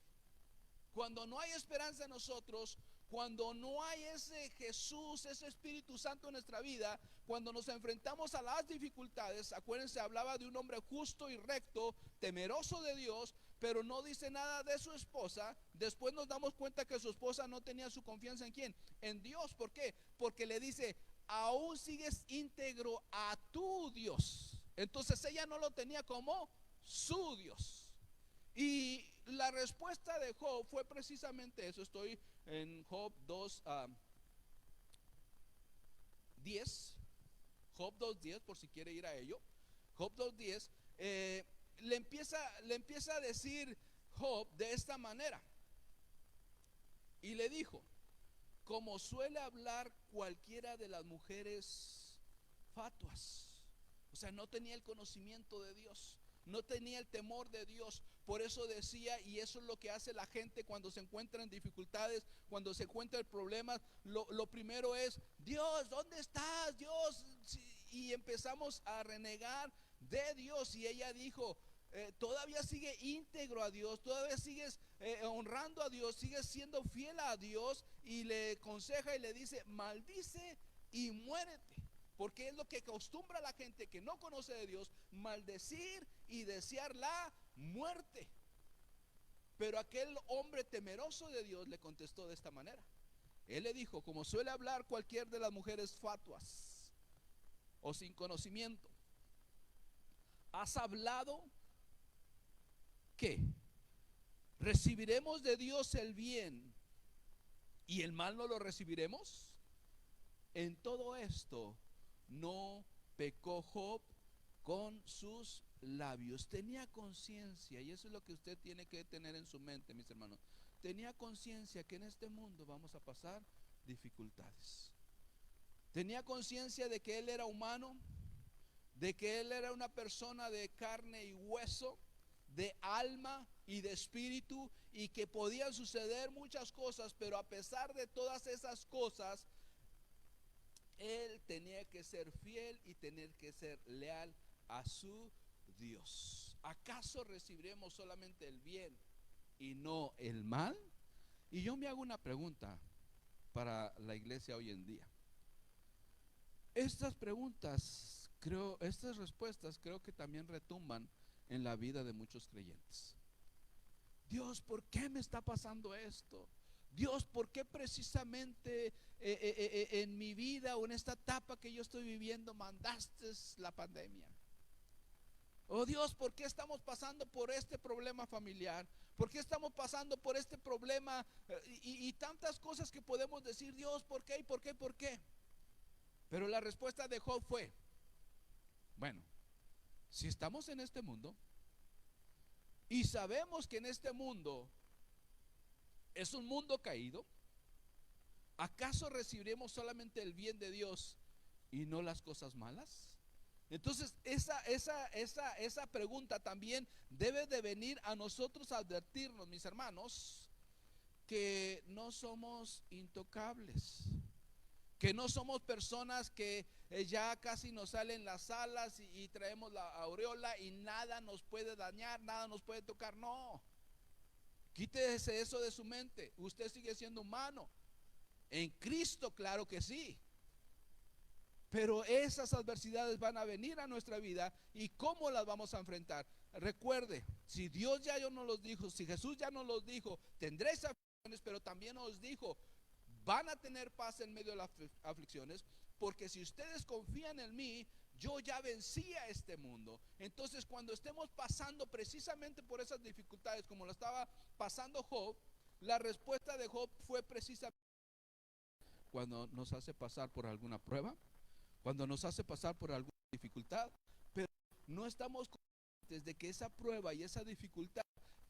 Cuando no hay esperanza en nosotros, cuando no hay ese Jesús, ese Espíritu Santo en nuestra vida, cuando nos enfrentamos a las dificultades, acuérdense, hablaba de un hombre justo y recto, temeroso de Dios, pero no dice nada de su esposa. Después nos damos cuenta que su esposa no tenía su confianza en quién, en Dios. ¿Por qué? Porque le dice: aún sigues íntegro a tu Dios. Entonces ella no lo tenía como su Dios. Y la respuesta de Job fue precisamente eso. Estoy en Job 2:10. Job 2:10, por si quiere ir a ello. Job 2:10. Le empieza a decir Job de esta manera. Y le dijo: como suele hablar cualquiera de las mujeres fatuas. O sea, no tenía el conocimiento de Dios, no tenía el temor de Dios. Por eso decía, y eso es lo que hace la gente cuando se encuentra en dificultades, cuando se encuentra en problemas. Lo primero es: Dios, ¿dónde estás? Dios. Y empezamos a renegar de Dios. Y ella dijo: todavía sigue íntegro a Dios, todavía sigues honrando a Dios, sigues siendo fiel a Dios. Y le aconseja y le dice: maldice y muérete. Porque es lo que acostumbra a la gente que no conoce de Dios: maldecir y desear la muerte. Pero aquel hombre temeroso de Dios le contestó de esta manera. Él le dijo: como suele hablar cualquier de las mujeres fatuas o sin conocimiento, ¿has hablado qué? ¿Recibiremos de Dios el bien y el mal no lo recibiremos? En todo esto no pecó Job con sus labios. Tenía conciencia, y eso es lo que usted tiene que tener en su mente, mis hermanos. Tenía conciencia que en este mundo vamos a pasar dificultades. Tenía conciencia de que él era humano, de que él era una persona de carne y hueso, de alma y de espíritu, y que podían suceder muchas cosas. Pero a pesar de todas esas cosas, él tenía que ser fiel y tener que ser leal a su Dios. ¿Acaso recibiremos solamente el bien y no el mal? Y yo me hago una pregunta para la iglesia hoy en día. Estas respuestas creo que también retumban en la vida de muchos creyentes. Dios, ¿por qué me está pasando esto? Dios, ¿por qué precisamente en mi vida o en esta etapa que yo estoy viviendo mandaste la pandemia? Oh Dios, ¿por qué estamos pasando por este problema familiar? ¿Por qué estamos pasando por este problema? Y tantas cosas que podemos decir: Dios, ¿por qué? ¿Y por qué? ¿Por qué? Pero la respuesta de Job fue: bueno, si estamos en este mundo y sabemos que en este mundo es un mundo caído, ¿acaso recibiremos solamente el bien de Dios y no las cosas malas? Entonces esa pregunta también debe de venir a nosotros a advertirnos, mis hermanos, que no somos intocables, que no somos personas que ya casi nos salen las alas y traemos la aureola y nada nos puede dañar, nada nos puede tocar. No. Quítese eso de su mente. Usted sigue siendo humano. En Cristo, claro que sí. Pero esas adversidades van a venir a nuestra vida, y ¿cómo las vamos a enfrentar? Recuerde, si Dios ya nos los dijo, si Jesús ya nos los dijo, tendréis aflicciones, pero también nos dijo, van a tener paz en medio de las aflicciones, porque si ustedes confían en mí, yo ya vencí a este mundo. Entonces, cuando estemos pasando precisamente por esas dificultades, como lo estaba pasando Job, la respuesta de Job fue precisamente: cuando nos hace pasar por alguna prueba, cuando nos hace pasar por alguna dificultad, pero no estamos conscientes de que esa prueba y esa dificultad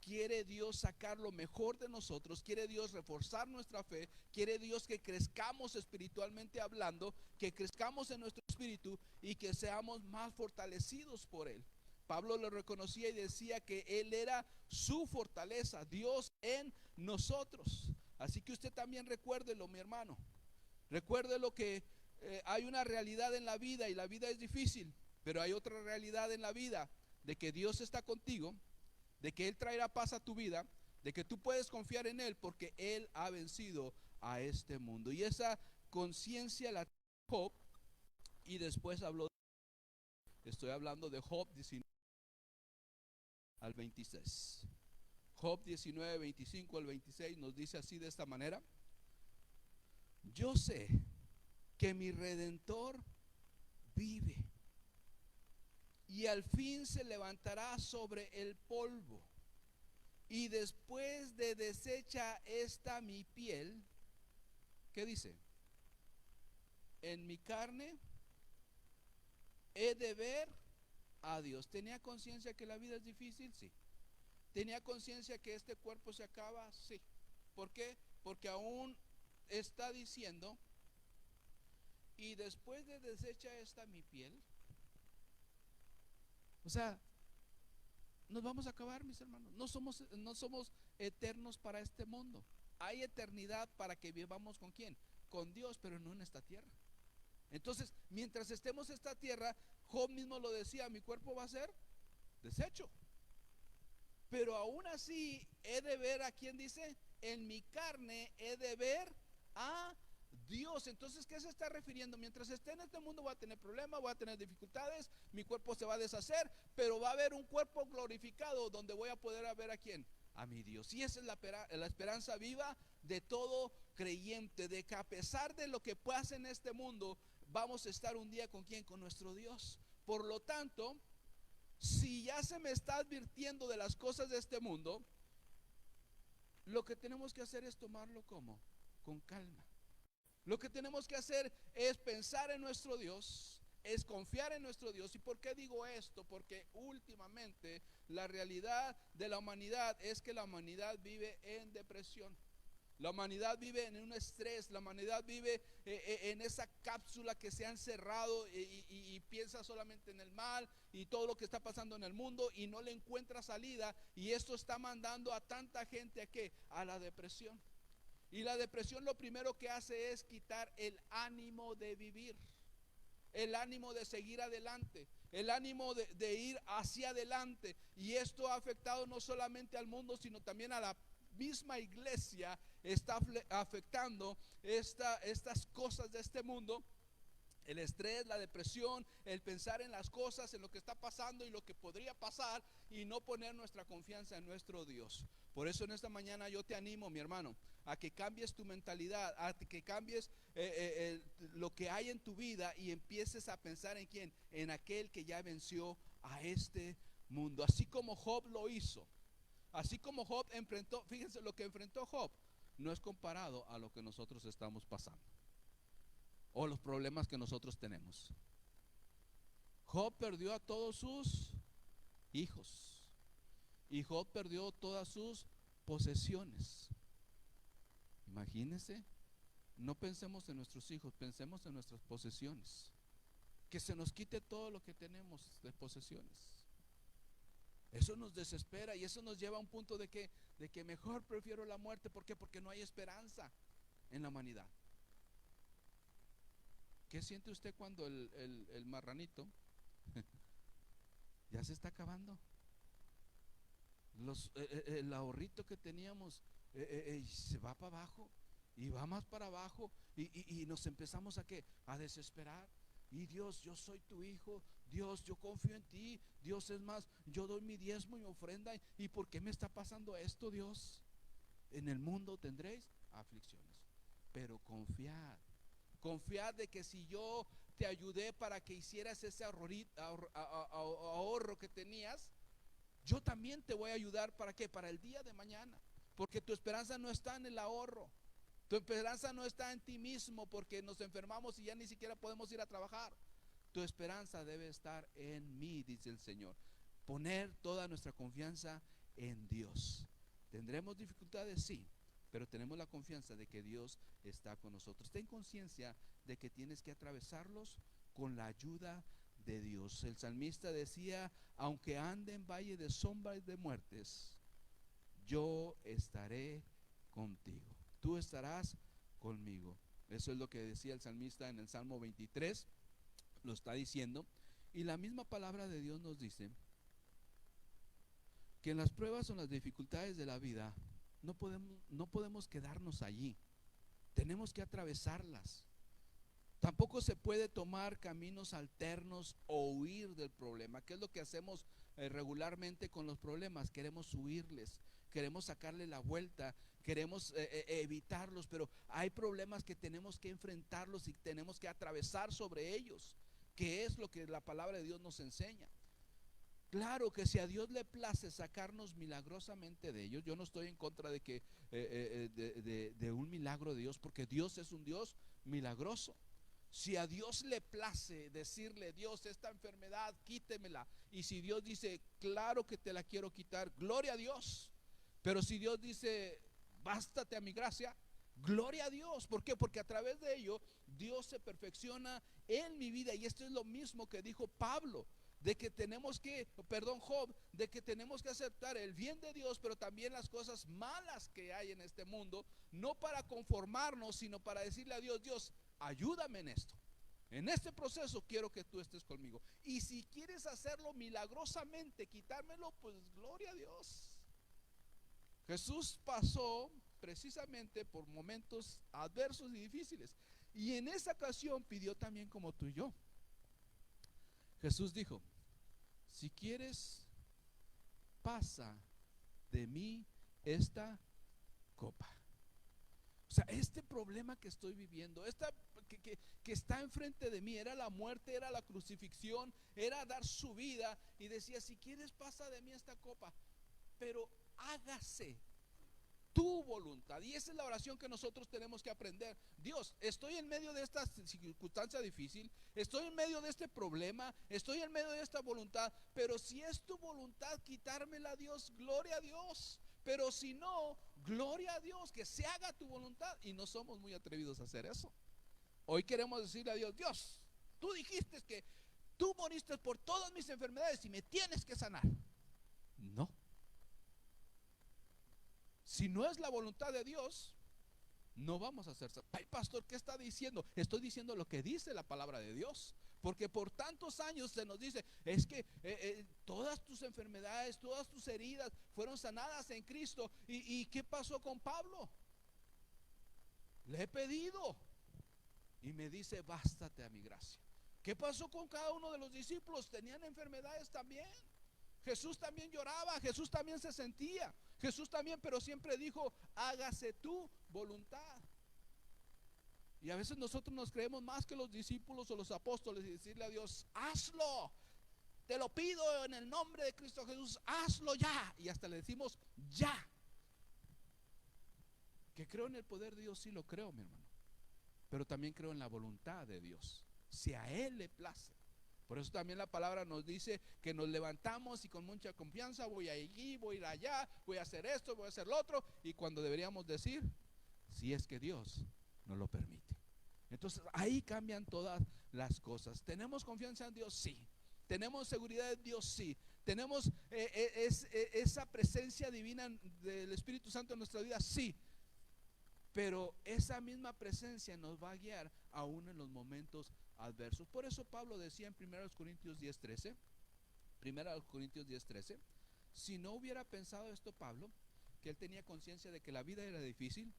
quiere Dios sacar lo mejor de nosotros, quiere Dios reforzar nuestra fe, quiere Dios que crezcamos espiritualmente hablando, que crezcamos en nuestro espíritu y que seamos más fortalecidos por Él. Pablo lo reconocía y decía que Él era su fortaleza, Dios en nosotros. Así que usted también recuérdelo, mi hermano. Recuerde lo que hay una realidad en la vida, y la vida es difícil, pero hay otra realidad en la vida, de que Dios está contigo, de que Él traerá paz a tu vida, de que tú puedes confiar en Él porque Él ha vencido a este mundo. Y esa conciencia la tiene Job, y después estoy hablando de Job 19 al 26. Job 19, 25 al 26 nos dice así, de esta manera: yo sé que mi Redentor vive, y al fin se levantará sobre el polvo, y después de deshecha esta mi piel, ¿qué dice? En mi carne he de ver a Dios. ¿Tenía conciencia que la vida es difícil? Sí. ¿Tenía conciencia que este cuerpo se acaba? Sí. ¿Por qué? Porque aún está diciendo: y después de deshecha esta mi piel. O sea, nos vamos a acabar, mis hermanos. No somos eternos para este mundo. Hay eternidad para que vivamos ¿con quién? Con Dios, pero no en esta tierra. Entonces, mientras estemos en esta tierra, Job mismo lo decía: mi cuerpo va a ser deshecho, pero aún así he de ver a quién. Dice: en mi carne he de ver a Dios. Entonces, ¿qué se está refiriendo? Mientras esté en este mundo voy a tener problemas, voy a tener dificultades, mi cuerpo se va a deshacer, pero va a haber un cuerpo glorificado donde voy a poder ver a quién, a mi Dios. Y esa es la esperanza viva de todo creyente, de que a pesar de lo que pase en este mundo, vamos a estar un día ¿con quién? Con nuestro Dios. Por lo tanto, si ya se me está advirtiendo de las cosas de este mundo, lo que tenemos que hacer es tomarlo como con calma. Lo que tenemos que hacer es pensar en nuestro Dios, es confiar en nuestro Dios. ¿Y por qué digo esto? Porque últimamente la realidad de la humanidad es que la humanidad vive en depresión. La humanidad vive en un estrés, la humanidad vive en esa cápsula que se ha encerrado, y piensa solamente en el mal y todo lo que está pasando en el mundo, y no le encuentra salida, y esto está mandando a tanta gente ¿a qué? A la depresión. Y la depresión lo primero que hace es quitar el ánimo de vivir, el ánimo de seguir adelante, el ánimo de ir hacia adelante. Y esto ha afectado no solamente al mundo, sino también a la misma iglesia. Está afectando estas cosas de este mundo. El estrés, la depresión, el pensar en las cosas, en lo que está pasando y lo que podría pasar, y no poner nuestra confianza en nuestro Dios. Por eso en esta mañana yo te animo, mi hermano, a que cambies tu mentalidad, a que cambies lo que hay en tu vida, y empieces a pensar en quién, en aquel que ya venció a este mundo. Así como Job lo hizo, así como Job enfrentó, fíjense lo que enfrentó Job, no es comparado a lo que nosotros estamos pasando o los problemas que nosotros tenemos. Job perdió a todos sus hijos, y Job perdió todas sus posesiones. Imagínense, no pensemos en nuestros hijos, pensemos en nuestras posesiones. Que se nos quite todo lo que tenemos de posesiones. Eso nos desespera, y eso nos lleva a un punto de que mejor prefiero la muerte. ¿Por qué? Porque no hay esperanza en la humanidad. ¿Qué siente usted cuando el marranito ya se está acabando? el ahorrito que teníamos se va para abajo y va más para abajo y nos empezamos a ¿qué? A desesperar. Y Dios, yo soy tu hijo, Dios, yo confío en ti, Dios, es más, yo doy mi diezmo y mi ofrenda. ¿Y por qué me está pasando esto, Dios? En el mundo tendréis aflicciones, pero confiad de que si yo te ayudé para que hicieras ese ahorro que tenías, yo también te voy a ayudar. ¿Para qué? Para el día de mañana. Porque tu esperanza no está en el ahorro. Tu esperanza no está en ti mismo porque nos enfermamos y ya ni siquiera podemos ir a trabajar. Tu esperanza debe estar en mí, dice el Señor. Poner toda nuestra confianza en Dios. ¿Tendremos dificultades? Sí, pero tenemos la confianza de que Dios está con nosotros. Ten conciencia de que tienes que atravesarlos con la ayuda de Dios. El salmista decía: aunque ande en valle de sombras de muertes, yo estaré contigo. Tú estarás conmigo. Eso es lo que decía el salmista en el Salmo 23. Lo está diciendo. Y la misma palabra de Dios nos dice que en las pruebas o en las dificultades de la vida no podemos quedarnos allí. Tenemos que atravesarlas. Tampoco se puede tomar caminos alternos o huir del problema. ¿Qué es lo que hacemos regularmente con los problemas? Queremos huirles, queremos sacarle la vuelta, queremos evitarlos, pero hay problemas que tenemos que enfrentarlos y tenemos que atravesar sobre ellos, que es lo que la palabra de Dios nos enseña. Claro que si a Dios le place sacarnos milagrosamente de ellos, yo no estoy en contra de que de un milagro de Dios, porque Dios es un Dios milagroso. Si a Dios le place decirle: Dios, esta enfermedad quítemela, y si Dios dice: claro que te la quiero quitar, gloria a Dios. Pero si Dios dice: bástate a mi gracia, gloria a Dios. ¿Por qué? Porque a través de ello Dios se perfecciona en mi vida. Y esto es lo mismo que dijo Pablo, de que tenemos que, Job, de que tenemos que aceptar el bien de Dios, pero también las cosas malas que hay en este mundo, no para conformarnos, sino para decirle a Dios: Dios, ayúdame en esto. En este proceso quiero que tú estés conmigo. Y si quieres hacerlo milagrosamente, quitármelo, pues gloria a Dios. Jesús pasó precisamente por momentos adversos y difíciles, y en esa ocasión pidió también como tú y yo. Jesús dijo: si quieres, pasa de mí esta copa. O sea, este problema que estoy viviendo, que está enfrente de mí, era la muerte, era la crucifixión, era dar su vida. Y decía: si quieres, pasa de mí esta copa, pero hágase tu voluntad. Y esa es la oración que nosotros tenemos que aprender. Dios, estoy en medio de esta circunstancia difícil, estoy en medio de este problema, estoy en medio de esta voluntad, pero si es tu voluntad quitármela, Dios, gloria a Dios. Pero si no, gloria a Dios, que se haga tu voluntad. Y no somos muy atrevidos a hacer eso. Hoy queremos decirle a Dios: Dios, tú dijiste que tú moriste por todas mis enfermedades y me tienes que sanar. No. Si no es la voluntad de Dios, no vamos a hacer. Ay, pastor, ¿qué está diciendo? Estoy diciendo lo que dice la palabra de Dios. Porque por tantos años se nos dice: es que todas tus enfermedades, todas tus heridas fueron sanadas en Cristo. ¿Y qué pasó con Pablo? Le he pedido y me dice: bástate a mi gracia. ¿Qué pasó con cada uno de los discípulos? Tenían enfermedades también. Jesús también lloraba, Jesús también se sentía, Jesús también, pero siempre dijo: hágase tu voluntad. Y a veces nosotros nos creemos más que los discípulos o los apóstoles, y decirle a Dios: hazlo, te lo pido en el nombre de Cristo Jesús, hazlo ya. Y hasta le decimos: ya. Que creo en el poder de Dios, sí lo creo, mi hermano, pero también creo en la voluntad de Dios, si a Él le place. Por eso también la palabra nos dice que nos levantamos y con mucha confianza: voy allí, voy a ir allá, voy a hacer esto, voy a hacer lo otro. Y cuando deberíamos decir: si es que Dios nos lo permite. Entonces ahí cambian todas las cosas. ¿Tenemos confianza en Dios? Sí. ¿Tenemos seguridad en Dios? Sí. ¿Tenemos esa presencia divina del Espíritu Santo en nuestra vida? Sí. Pero esa misma presencia nos va a guiar aún en los momentos adversos. Por eso Pablo decía en 1 Corintios 10:13, Si no hubiera pensado esto Pablo, que él tenía conciencia de que la vida era difícil,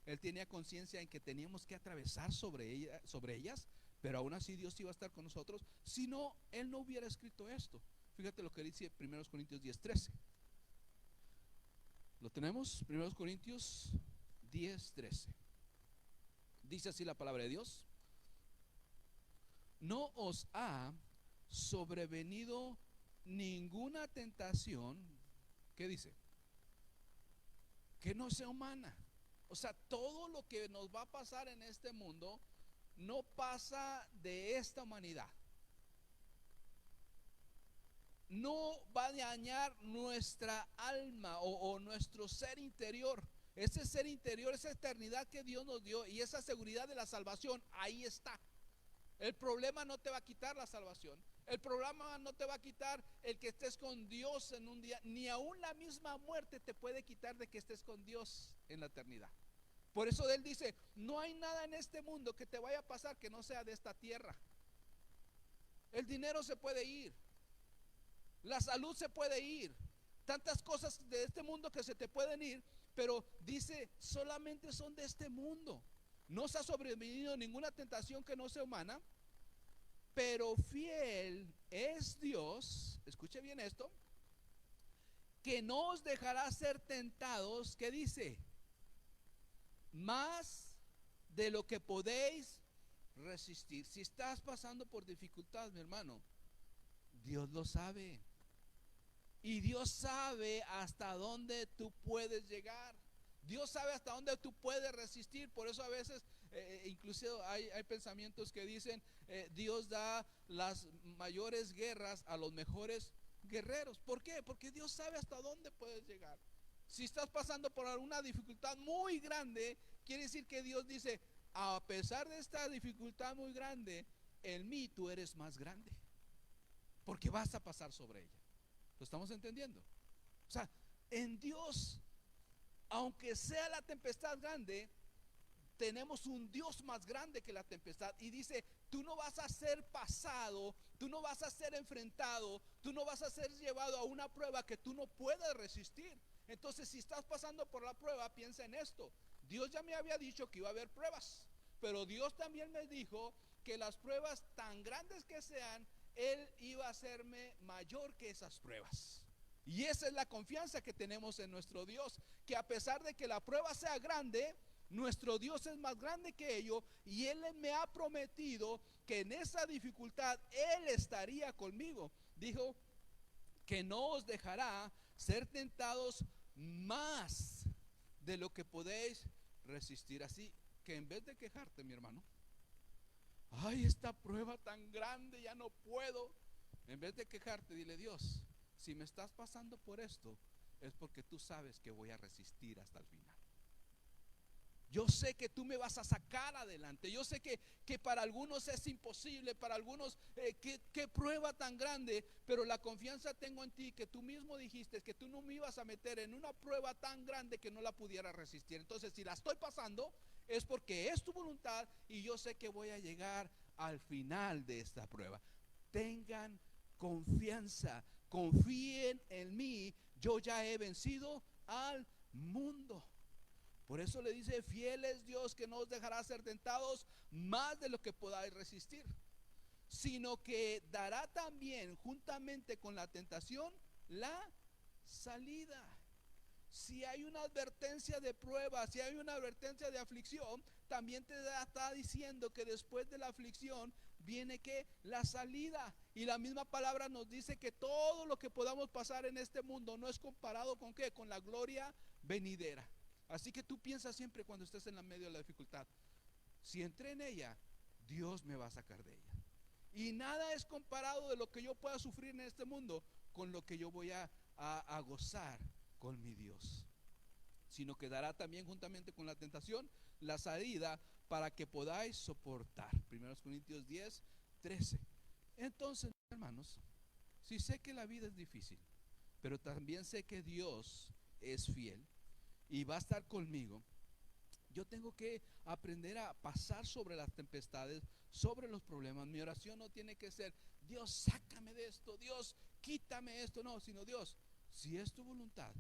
él tenía conciencia en que teníamos que atravesar sobre ellas, pero aún así Dios iba a estar con nosotros. Si no, él no hubiera escrito esto. Fíjate lo que dice 1 Corintios 10:13. ¿Lo tenemos? 1 Corintios 10:13. Dice así la palabra de Dios: no os ha sobrevenido ninguna tentación, ¿qué dice? Que no sea humana. O sea, todo lo que nos va a pasar en este mundo no pasa de esta humanidad. No va a dañar nuestra alma o nuestro ser interior. Ese ser interior, esa eternidad que Dios nos dio y esa seguridad de la salvación, ahí está. El problema no te va a quitar la salvación. El problema no te va a quitar el que estés con Dios en un día. Ni aún la misma muerte te puede quitar de que estés con Dios en la eternidad. Por eso él dice: no hay nada en este mundo que te vaya a pasar que no sea de esta tierra. El dinero se puede ir, la salud se puede ir, tantas cosas de este mundo que se te pueden ir, pero dice, solamente son de este mundo. No se ha sobrevenido ninguna tentación que no sea humana, pero fiel es Dios, escuche bien esto, que no os dejará ser tentados, ¿qué dice? Más de lo que podéis resistir. Si estás pasando por dificultad, mi hermano, Dios lo sabe. Y Dios sabe hasta dónde tú puedes llegar. Dios sabe hasta dónde tú puedes resistir. Por eso a veces incluso hay pensamientos que dicen Dios da las mayores guerras a los mejores guerreros. ¿Por qué? Porque Dios sabe hasta dónde puedes llegar. Si estás pasando por alguna dificultad muy grande, quiere decir que Dios dice: a pesar de esta dificultad muy grande, en mí tú eres más grande, porque vas a pasar sobre ella. ¿Lo estamos entendiendo? O sea, en Dios, aunque sea la tempestad grande, tenemos un Dios más grande que la tempestad. Y dice: tú no vas a ser pasado, tú no vas a ser enfrentado, tú no vas a ser llevado a una prueba que tú no puedas resistir. Entonces, si estás pasando por la prueba, piensa en esto: Dios ya me había dicho que iba a haber pruebas, pero Dios también me dijo que las pruebas, tan grandes que sean, Él iba a hacerme mayor que esas pruebas. Y esa es la confianza que tenemos en nuestro Dios, que a pesar de que la prueba sea grande, nuestro Dios es más grande que ello, y Él me ha prometido que en esa dificultad Él estaría conmigo. Dijo que no os dejará ser tentados más de lo que podéis resistir. Así que en vez de quejarte, mi hermano, ay, esta prueba tan grande, ya no puedo, en vez de quejarte, dile: Dios, si me estás pasando por esto, es porque tú sabes que voy a resistir hasta el final. Yo sé que tú me vas a sacar adelante. Yo sé que para algunos es imposible, para algunos qué prueba tan grande, pero la confianza tengo en ti, que tú mismo dijiste que tú no me ibas a meter en una prueba tan grande que no la pudiera resistir. Entonces, si la estoy pasando, es porque es tu voluntad y yo sé que voy a llegar al final de esta prueba. Tengan confianza, confíen en mí, yo ya he vencido al mundo. Por eso le dice: fiel es Dios, que no os dejará ser tentados más de lo que podáis resistir, sino que dará también juntamente con la tentación la salida. Si hay una advertencia de prueba, si hay una advertencia de aflicción, también te está diciendo que después de la aflicción viene que la salida. Y la misma palabra nos dice que todo lo que podamos pasar en este mundo no es comparado con ¿qué? Con la gloria venidera. Así que tú piensas siempre, cuando estés en la medio de la dificultad: si entré en ella, Dios me va a sacar de ella. Y nada es comparado de lo que yo pueda sufrir en este mundo con lo que yo voy a gozar con mi Dios. Sino que dará también juntamente con la tentación la salida para que podáis soportar. 1 Corintios 10:13. Entonces, hermanos, si sé que la vida es difícil, pero también sé que Dios es fiel y va a estar conmigo, yo tengo que aprender a pasar sobre las tempestades, sobre los problemas. Mi oración no tiene que ser: Dios, sácame de esto, Dios, quítame esto. No, sino: Dios, si es tu voluntad,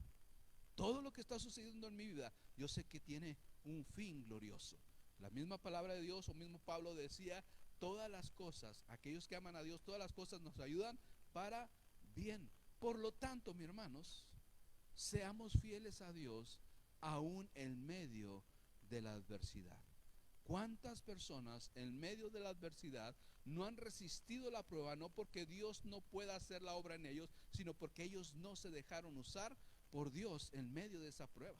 todo lo que está sucediendo en mi vida, yo sé que tiene un fin glorioso. La misma palabra de Dios, o mismo Pablo decía, todas las cosas, aquellos que aman a Dios, todas las cosas nos ayudan para bien. Por lo tanto, mis hermanos, seamos fieles a Dios aún en medio de la adversidad. ¿Cuántas personas en medio de la adversidad no han resistido la prueba? No porque Dios no pueda hacer la obra en ellos, sino porque ellos no se dejaron usar por Dios en medio de esa prueba.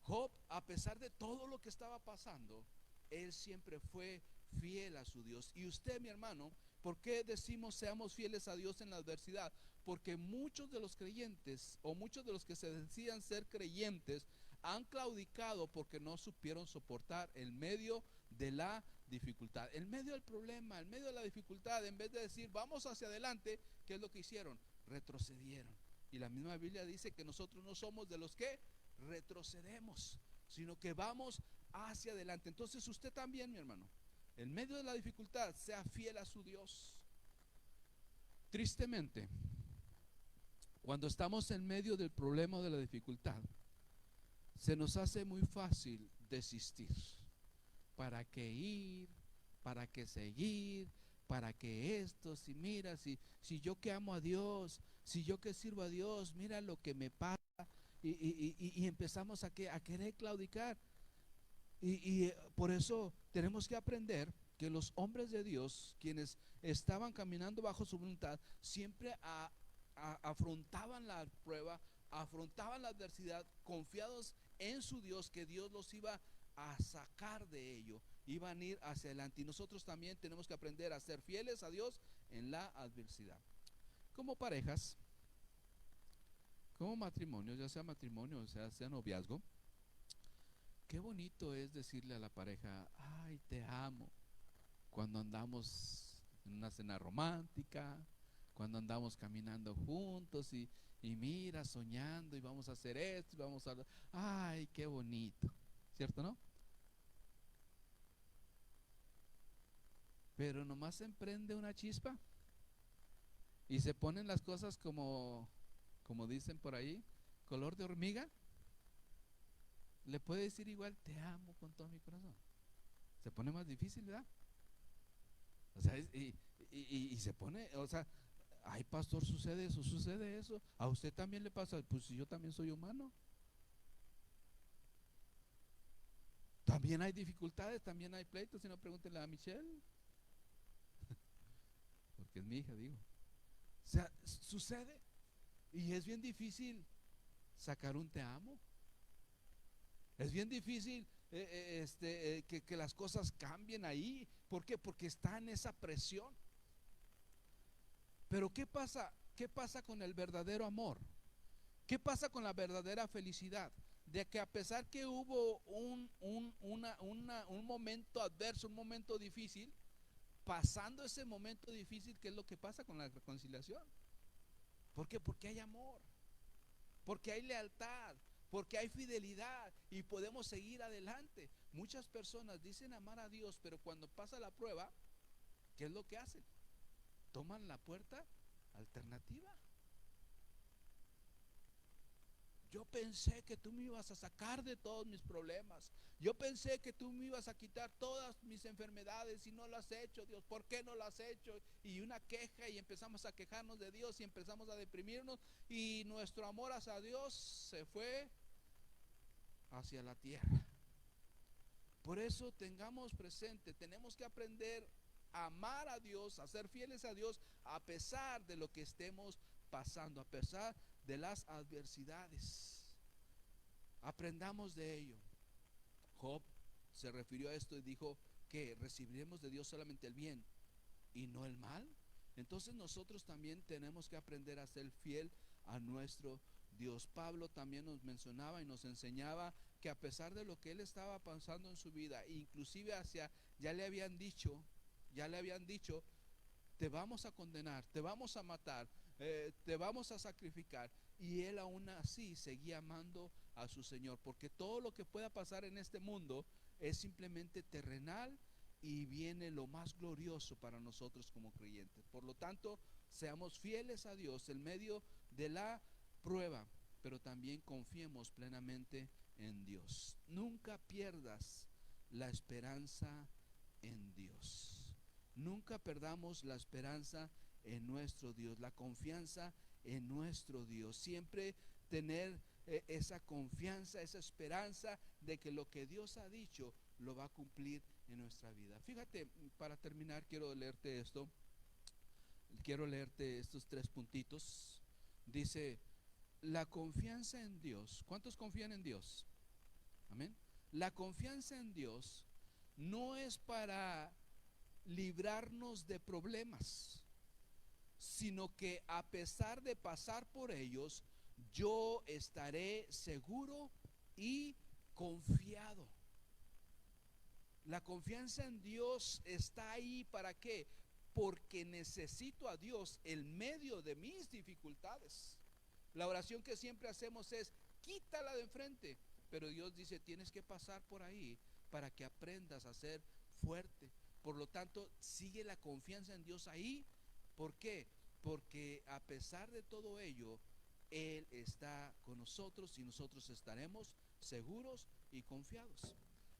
Job, a pesar de todo lo que estaba pasando, él siempre fue fiel a su Dios. Y usted, mi hermano, ¿por qué decimos seamos fieles a Dios en la adversidad? Porque muchos de los creyentes, o muchos de los que se decían ser creyentes, han claudicado porque no supieron soportar el medio de la dificultad, el medio del problema, el medio de la dificultad. En vez de decir vamos hacia adelante, ¿qué es lo que hicieron? Retrocedieron. Y la misma Biblia dice que nosotros no somos de los que retrocedemos, sino que vamos hacia adelante. Entonces usted también, mi hermano, en medio de la dificultad, sea fiel a su Dios. Tristemente, cuando estamos en medio del problema o de la dificultad, se nos hace muy fácil desistir. ¿Para qué ir? ¿Para qué seguir? ¿Para qué esto? Si mira, si yo que amo a Dios, si yo que sirvo a Dios, mira lo que me pasa. Y empezamos a querer claudicar. Por eso tenemos que aprender que los hombres de Dios, quienes estaban caminando bajo su voluntad, siempre afrontaban la prueba, afrontaban la adversidad, confiados en su Dios, que Dios los iba a sacar de ello, iban a ir hacia adelante. Y nosotros también tenemos que aprender a ser fieles a Dios en la adversidad. Como parejas, como matrimonios, ya sea matrimonio o sea noviazgo, qué bonito es decirle a la pareja, ay, te amo, cuando andamos en una cena romántica, cuando andamos caminando juntos y mira, soñando y vamos a hacer esto, y vamos a... Ay, qué bonito, ¿cierto, no? Pero nomás se emprende una chispa y se ponen las cosas como dicen por ahí, color de hormiga. Le puede decir igual, te amo con todo mi corazón. Se pone más difícil, ¿verdad? O sea, y se pone, o sea, ay, pastor, sucede eso. A usted también le pasa, pues si yo también soy humano. También hay dificultades, también hay pleitos, si no pregúntenle a Michelle, porque es mi hija, digo. O sea, sucede y es bien difícil sacar un te amo. Es bien difícil que las cosas cambien ahí. ¿Por qué? Porque está en esa presión. Pero ¿qué pasa? ¿Qué pasa con el verdadero amor? ¿Qué pasa con la verdadera felicidad? De que a pesar que hubo un momento adverso, un momento difícil, pasando ese momento difícil, ¿qué es lo que pasa con la reconciliación? ¿Por qué? Porque hay amor, porque hay lealtad, porque hay fidelidad y podemos seguir adelante. Muchas personas dicen amar a Dios, pero cuando pasa la prueba, ¿qué es lo que hacen? Toman la puerta alternativa. Yo pensé que tú me ibas a sacar de todos mis problemas. Yo pensé que tú me ibas a quitar todas mis enfermedades y no lo has hecho, Dios. ¿Por qué no lo has hecho? Y una queja y empezamos a quejarnos de Dios y empezamos a deprimirnos y nuestro amor hacia Dios se fue hacia la tierra. Por eso tengamos presente, tenemos que aprender a amar a Dios, a ser fieles a Dios a pesar de lo que estemos pasando, a pesar de las adversidades. Aprendamos de ello. Job se refirió a esto y dijo que recibiremos de Dios solamente el bien y no el mal. Entonces nosotros también tenemos que aprender a ser fiel a nuestro Dios. Pablo también nos mencionaba y nos enseñaba que a pesar de lo que él estaba pasando en su vida, inclusive ya le habían dicho, te vamos a condenar, te vamos a matar, te vamos a sacrificar, y él aún así seguía amando a su Señor, porque todo lo que pueda pasar en este mundo es simplemente terrenal y viene lo más glorioso para nosotros como creyentes. Por lo tanto, seamos fieles a Dios en medio de la prueba, pero también confiemos plenamente en Dios. Nunca pierdas la esperanza en Dios. Nunca perdamos la esperanza en nuestro Dios, la confianza en nuestro Dios. Siempre tener esa confianza, esa esperanza de que lo que Dios ha dicho lo va a cumplir en nuestra vida. Fíjate, para terminar quiero leerte esto. Quiero leerte estos 3 puntitos. Dice, la confianza en Dios. ¿Cuántos confían en Dios? Amén. La confianza en Dios no es para librarnos de problemas, sino que a pesar de pasar por ellos, yo estaré seguro y confiado. La confianza en Dios está ahí, ¿para qué? Porque necesito a Dios en medio de mis dificultades. La oración que siempre hacemos es, quítala de enfrente. Pero Dios dice, tienes que pasar por ahí para que aprendas a ser fuerte. Por lo tanto, sigue la confianza en Dios ahí. ¿Por qué? Porque a pesar de todo ello, Él está con nosotros y nosotros estaremos seguros y confiados.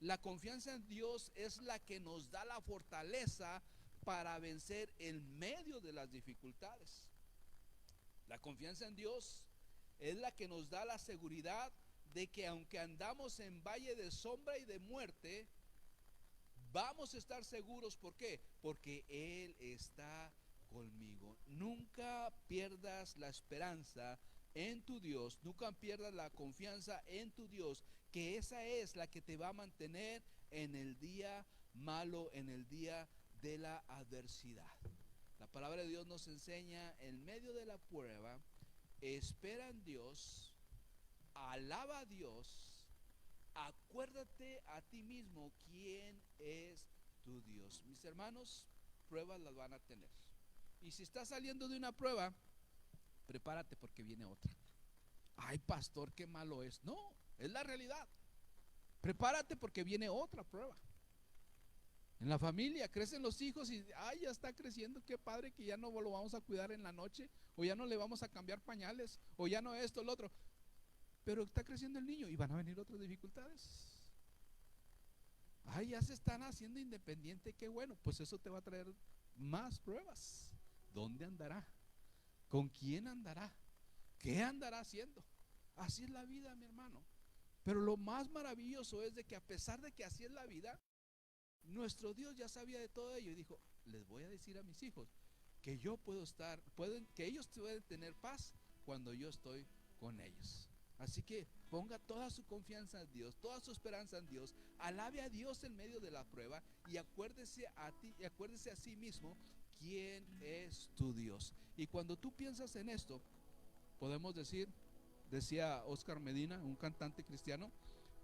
La confianza en Dios es la que nos da la fortaleza para vencer en medio de las dificultades. La confianza en Dios es la que nos da la seguridad de que aunque andamos en valle de sombra y de muerte, vamos a estar seguros. ¿Por qué? Porque Él está conmigo. Nunca pierdas la esperanza en tu Dios, nunca pierdas la confianza en tu Dios, que esa es la que te va a mantener en el día malo, en el día de la adversidad. La palabra de Dios nos enseña, en medio de la prueba, espera en Dios, alaba a Dios, acuérdate a ti mismo quién es tu Dios. Mis hermanos, pruebas las van a tener. Y si estás saliendo de una prueba, prepárate porque viene otra. Ay, pastor, qué malo es. No, es la realidad. Prepárate porque viene otra prueba. En la familia crecen los hijos y ay, ya está creciendo, qué padre que ya no lo vamos a cuidar en la noche, o ya no le vamos a cambiar pañales, o ya no esto, lo otro. Pero está creciendo el niño y van a venir otras dificultades. Ay, ya se están haciendo independiente, qué bueno. Pues eso te va a traer más pruebas. ¿Dónde andará? ¿Con quién andará? ¿Qué andará haciendo? Así es la vida, mi hermano. Pero lo más maravilloso es de que a pesar de que así es la vida, nuestro Dios ya sabía de todo ello y dijo, les voy a decir a mis hijos que yo puedo estar, que ellos pueden tener paz cuando yo estoy con ellos. Así que ponga toda su confianza en Dios, toda su esperanza en Dios, alabe a Dios en medio de la prueba y acuérdese a sí mismo quién es tu Dios. Y cuando tú piensas en esto, podemos decir, decía Oscar Medina, un cantante cristiano,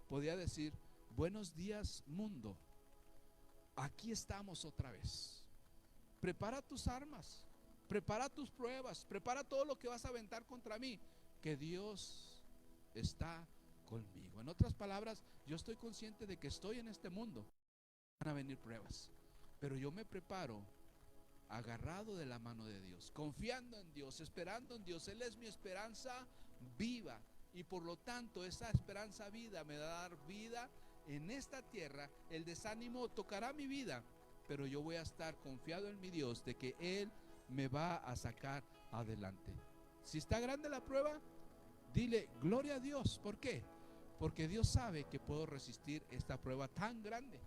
podía decir, buenos días mundo, aquí estamos otra vez. Prepara tus armas, prepara tus pruebas, prepara todo lo que vas a aventar contra mí, que Dios está conmigo. En otras palabras, yo estoy consciente de que estoy en este mundo, van a venir pruebas, pero yo me preparo agarrado de la mano de Dios, confiando en Dios, esperando en Dios. Él es mi esperanza viva y por lo tanto esa esperanza viva me va a dar vida en esta tierra. El desánimo tocará mi vida, pero yo voy a estar confiado en mi Dios de que Él me va a sacar adelante. Si está grande la prueba, dile gloria a Dios. ¿Por qué? Porque Dios sabe que puedo resistir esta prueba tan grande.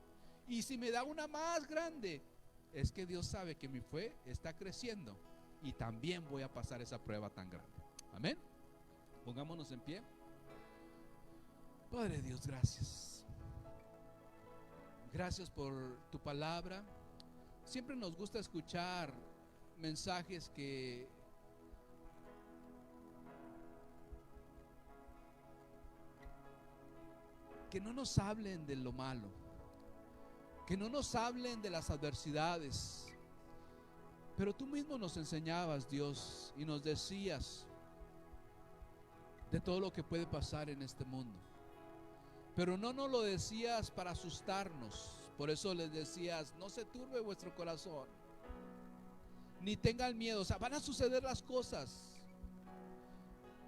Y si me da una más grande, es que Dios sabe que mi fe está creciendo y también voy a pasar esa prueba tan grande. Amén. Pongámonos en pie. Padre Dios, gracias. Gracias por tu palabra. Siempre nos gusta escuchar mensajes que no nos hablen de lo malo, que no nos hablen de las adversidades. Pero tú mismo nos enseñabas, Dios, y nos decías de todo lo que puede pasar en este mundo. Pero no nos lo decías para asustarnos. Por eso les decías, no se turbe vuestro corazón, ni tengan miedo. O sea, van a suceder las cosas,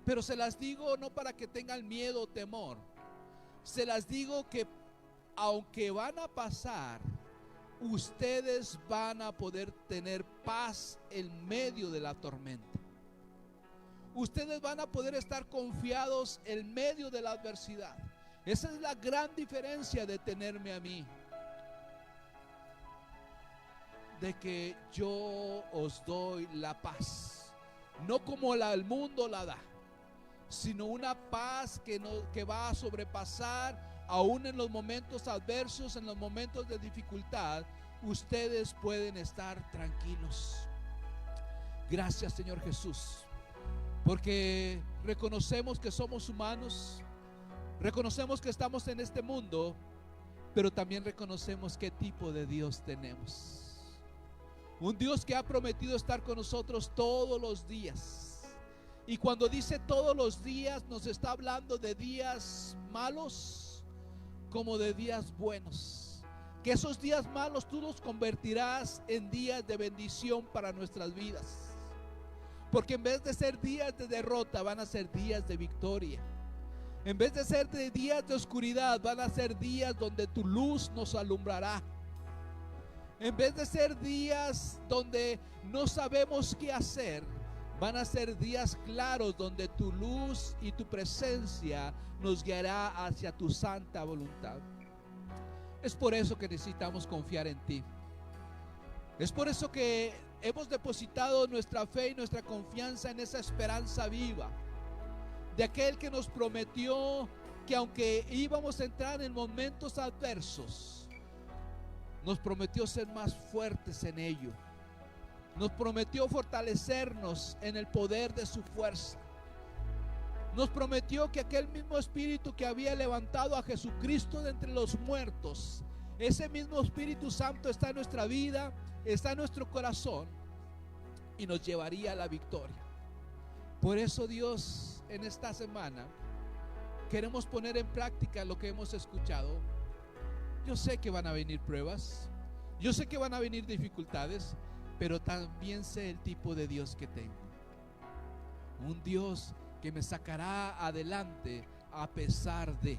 Pero se las digo no para que tengan miedo o temor. Se las digo que aunque van a pasar, ustedes van a poder tener paz en medio de la tormenta. Ustedes van a poder estar confiados en medio de la adversidad. Esa es la gran diferencia de tenerme a mí. De que yo os doy la paz, no como el mundo la da, sino una paz que va a sobrepasar aún en los momentos adversos, en los momentos de dificultad. Ustedes pueden estar tranquilos. Gracias, Señor Jesús, porque reconocemos que somos humanos, reconocemos que estamos en este mundo, pero también reconocemos qué tipo de Dios tenemos. Un Dios que ha prometido estar con nosotros todos los días. Y cuando dice todos los días, nos está hablando de días malos como de días buenos. Que esos días malos tú los convertirás en días de bendición para nuestras vidas. Porque en vez de ser días de derrota, van a ser días de victoria. En vez de ser de días de oscuridad, van a ser días donde tu luz nos alumbrará. En vez de ser días donde no sabemos qué hacer, van a ser días claros donde tu luz y tu presencia nos guiará hacia tu santa voluntad. Es por eso que necesitamos confiar en ti. Es por eso que hemos depositado nuestra fe y nuestra confianza en esa esperanza viva de aquel que nos prometió que aunque íbamos a entrar en momentos adversos, nos prometió ser más fuertes en ello. Nos prometió fortalecernos en el poder de su fuerza. Nos prometió que aquel mismo Espíritu que había levantado a Jesucristo de entre los muertos, ese mismo Espíritu Santo está en nuestra vida, está en nuestro corazón y nos llevaría a la victoria. Por eso, Dios, en esta semana queremos poner en práctica lo que hemos escuchado. Yo sé que van a venir pruebas, yo sé que van a venir dificultades, pero también sé el tipo de Dios que tengo. Un Dios que me sacará adelante a pesar de,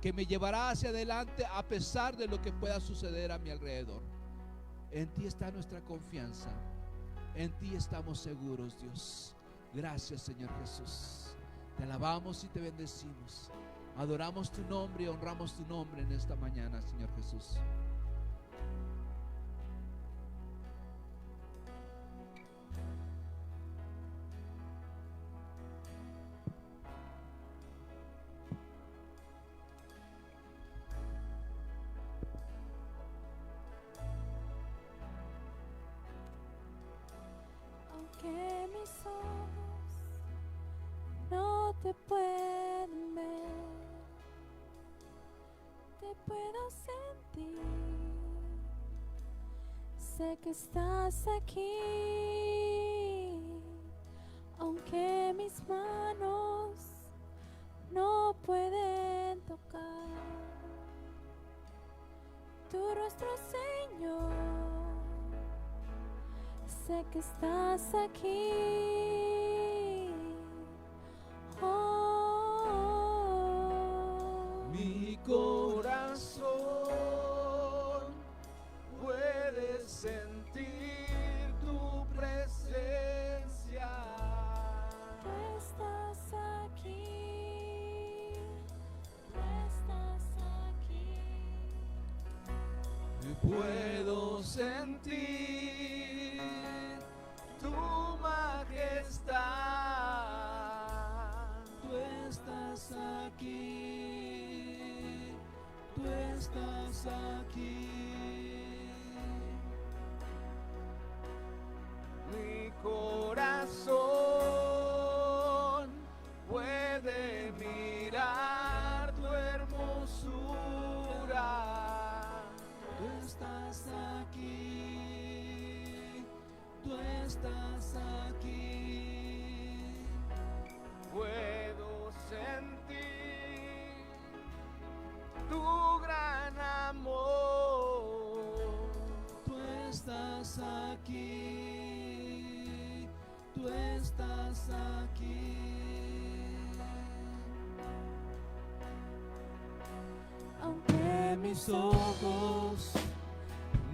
que me llevará hacia adelante a pesar de lo que pueda suceder a mi alrededor. En ti está nuestra confianza, en ti estamos seguros, Dios. Gracias, Señor Jesús. Te alabamos y te bendecimos. Adoramos tu nombre y honramos tu nombre en esta mañana, Señor Jesús. Aunque mis ojos no te pueden ver, te puedo sentir. Sé que estás aquí, aunque mis manos no pueden tocar tu rostro, Señor. Sé que estás aquí. Mi corazón puede sentir tu presencia. Tú estás aquí. Tú estás aquí. Puedo sentir tu majestad. Tú estás aquí. Tú estás aquí. Mi corazón puede mirar tu hermosura. Tú estás aquí. Tú estás aquí. Puedo sentir tu gran amor. Tú estás aquí. Tú estás aquí. mis ojos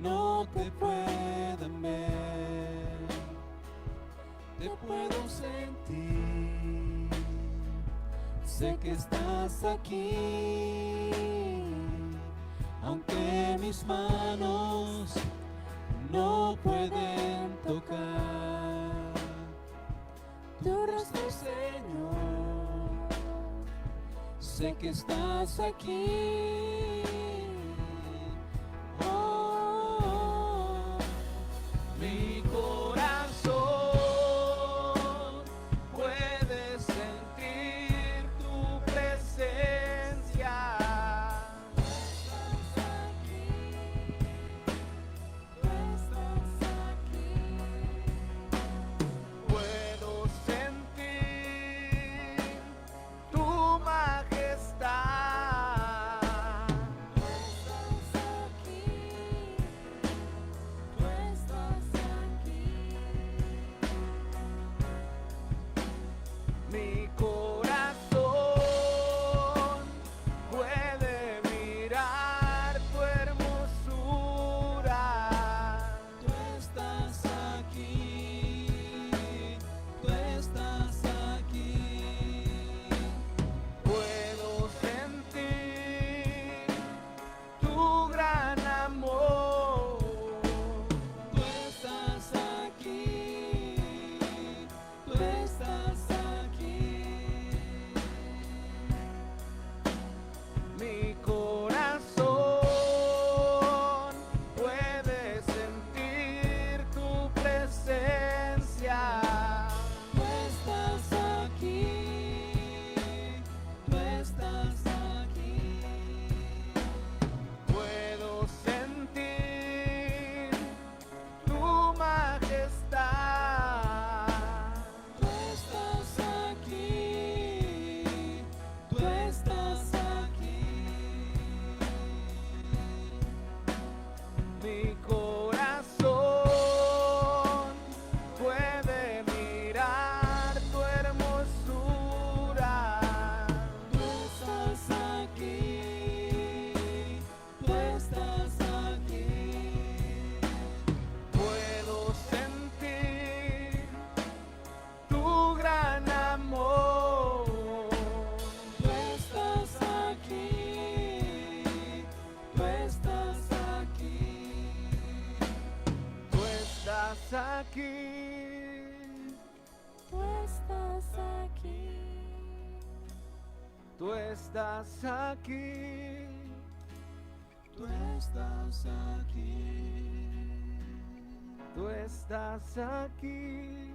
no te puedan ver, te puedo sentir, sé que estás aquí, aunque mis manos no pueden tocar tu rostro, Señor, sé que estás aquí. Oh, mi corazón puede sentir tu presencia. Puedo sentir tu majestad. Mi corazón puede mirar tu hermosura. Tú estás aquí, tú estás aquí. Puedo sentir tu gran amor. Tú estás aquí, tú estás aquí. Mi corazón puede sentir tu presencia. Tú estás aquí, tú estás aquí. Puedo sentir tu majestad. Tú estás aquí, tú estás aquí. Mi corazón puede mirar tu hermosura. Tú estás aquí, tú estás aquí. Puedo sentir tu gran amor. Tú estás aquí, tú estás aquí. Tú estás aquí. Tú estás aquí. Tú estás aquí. Tú estás aquí. Tú estás aquí.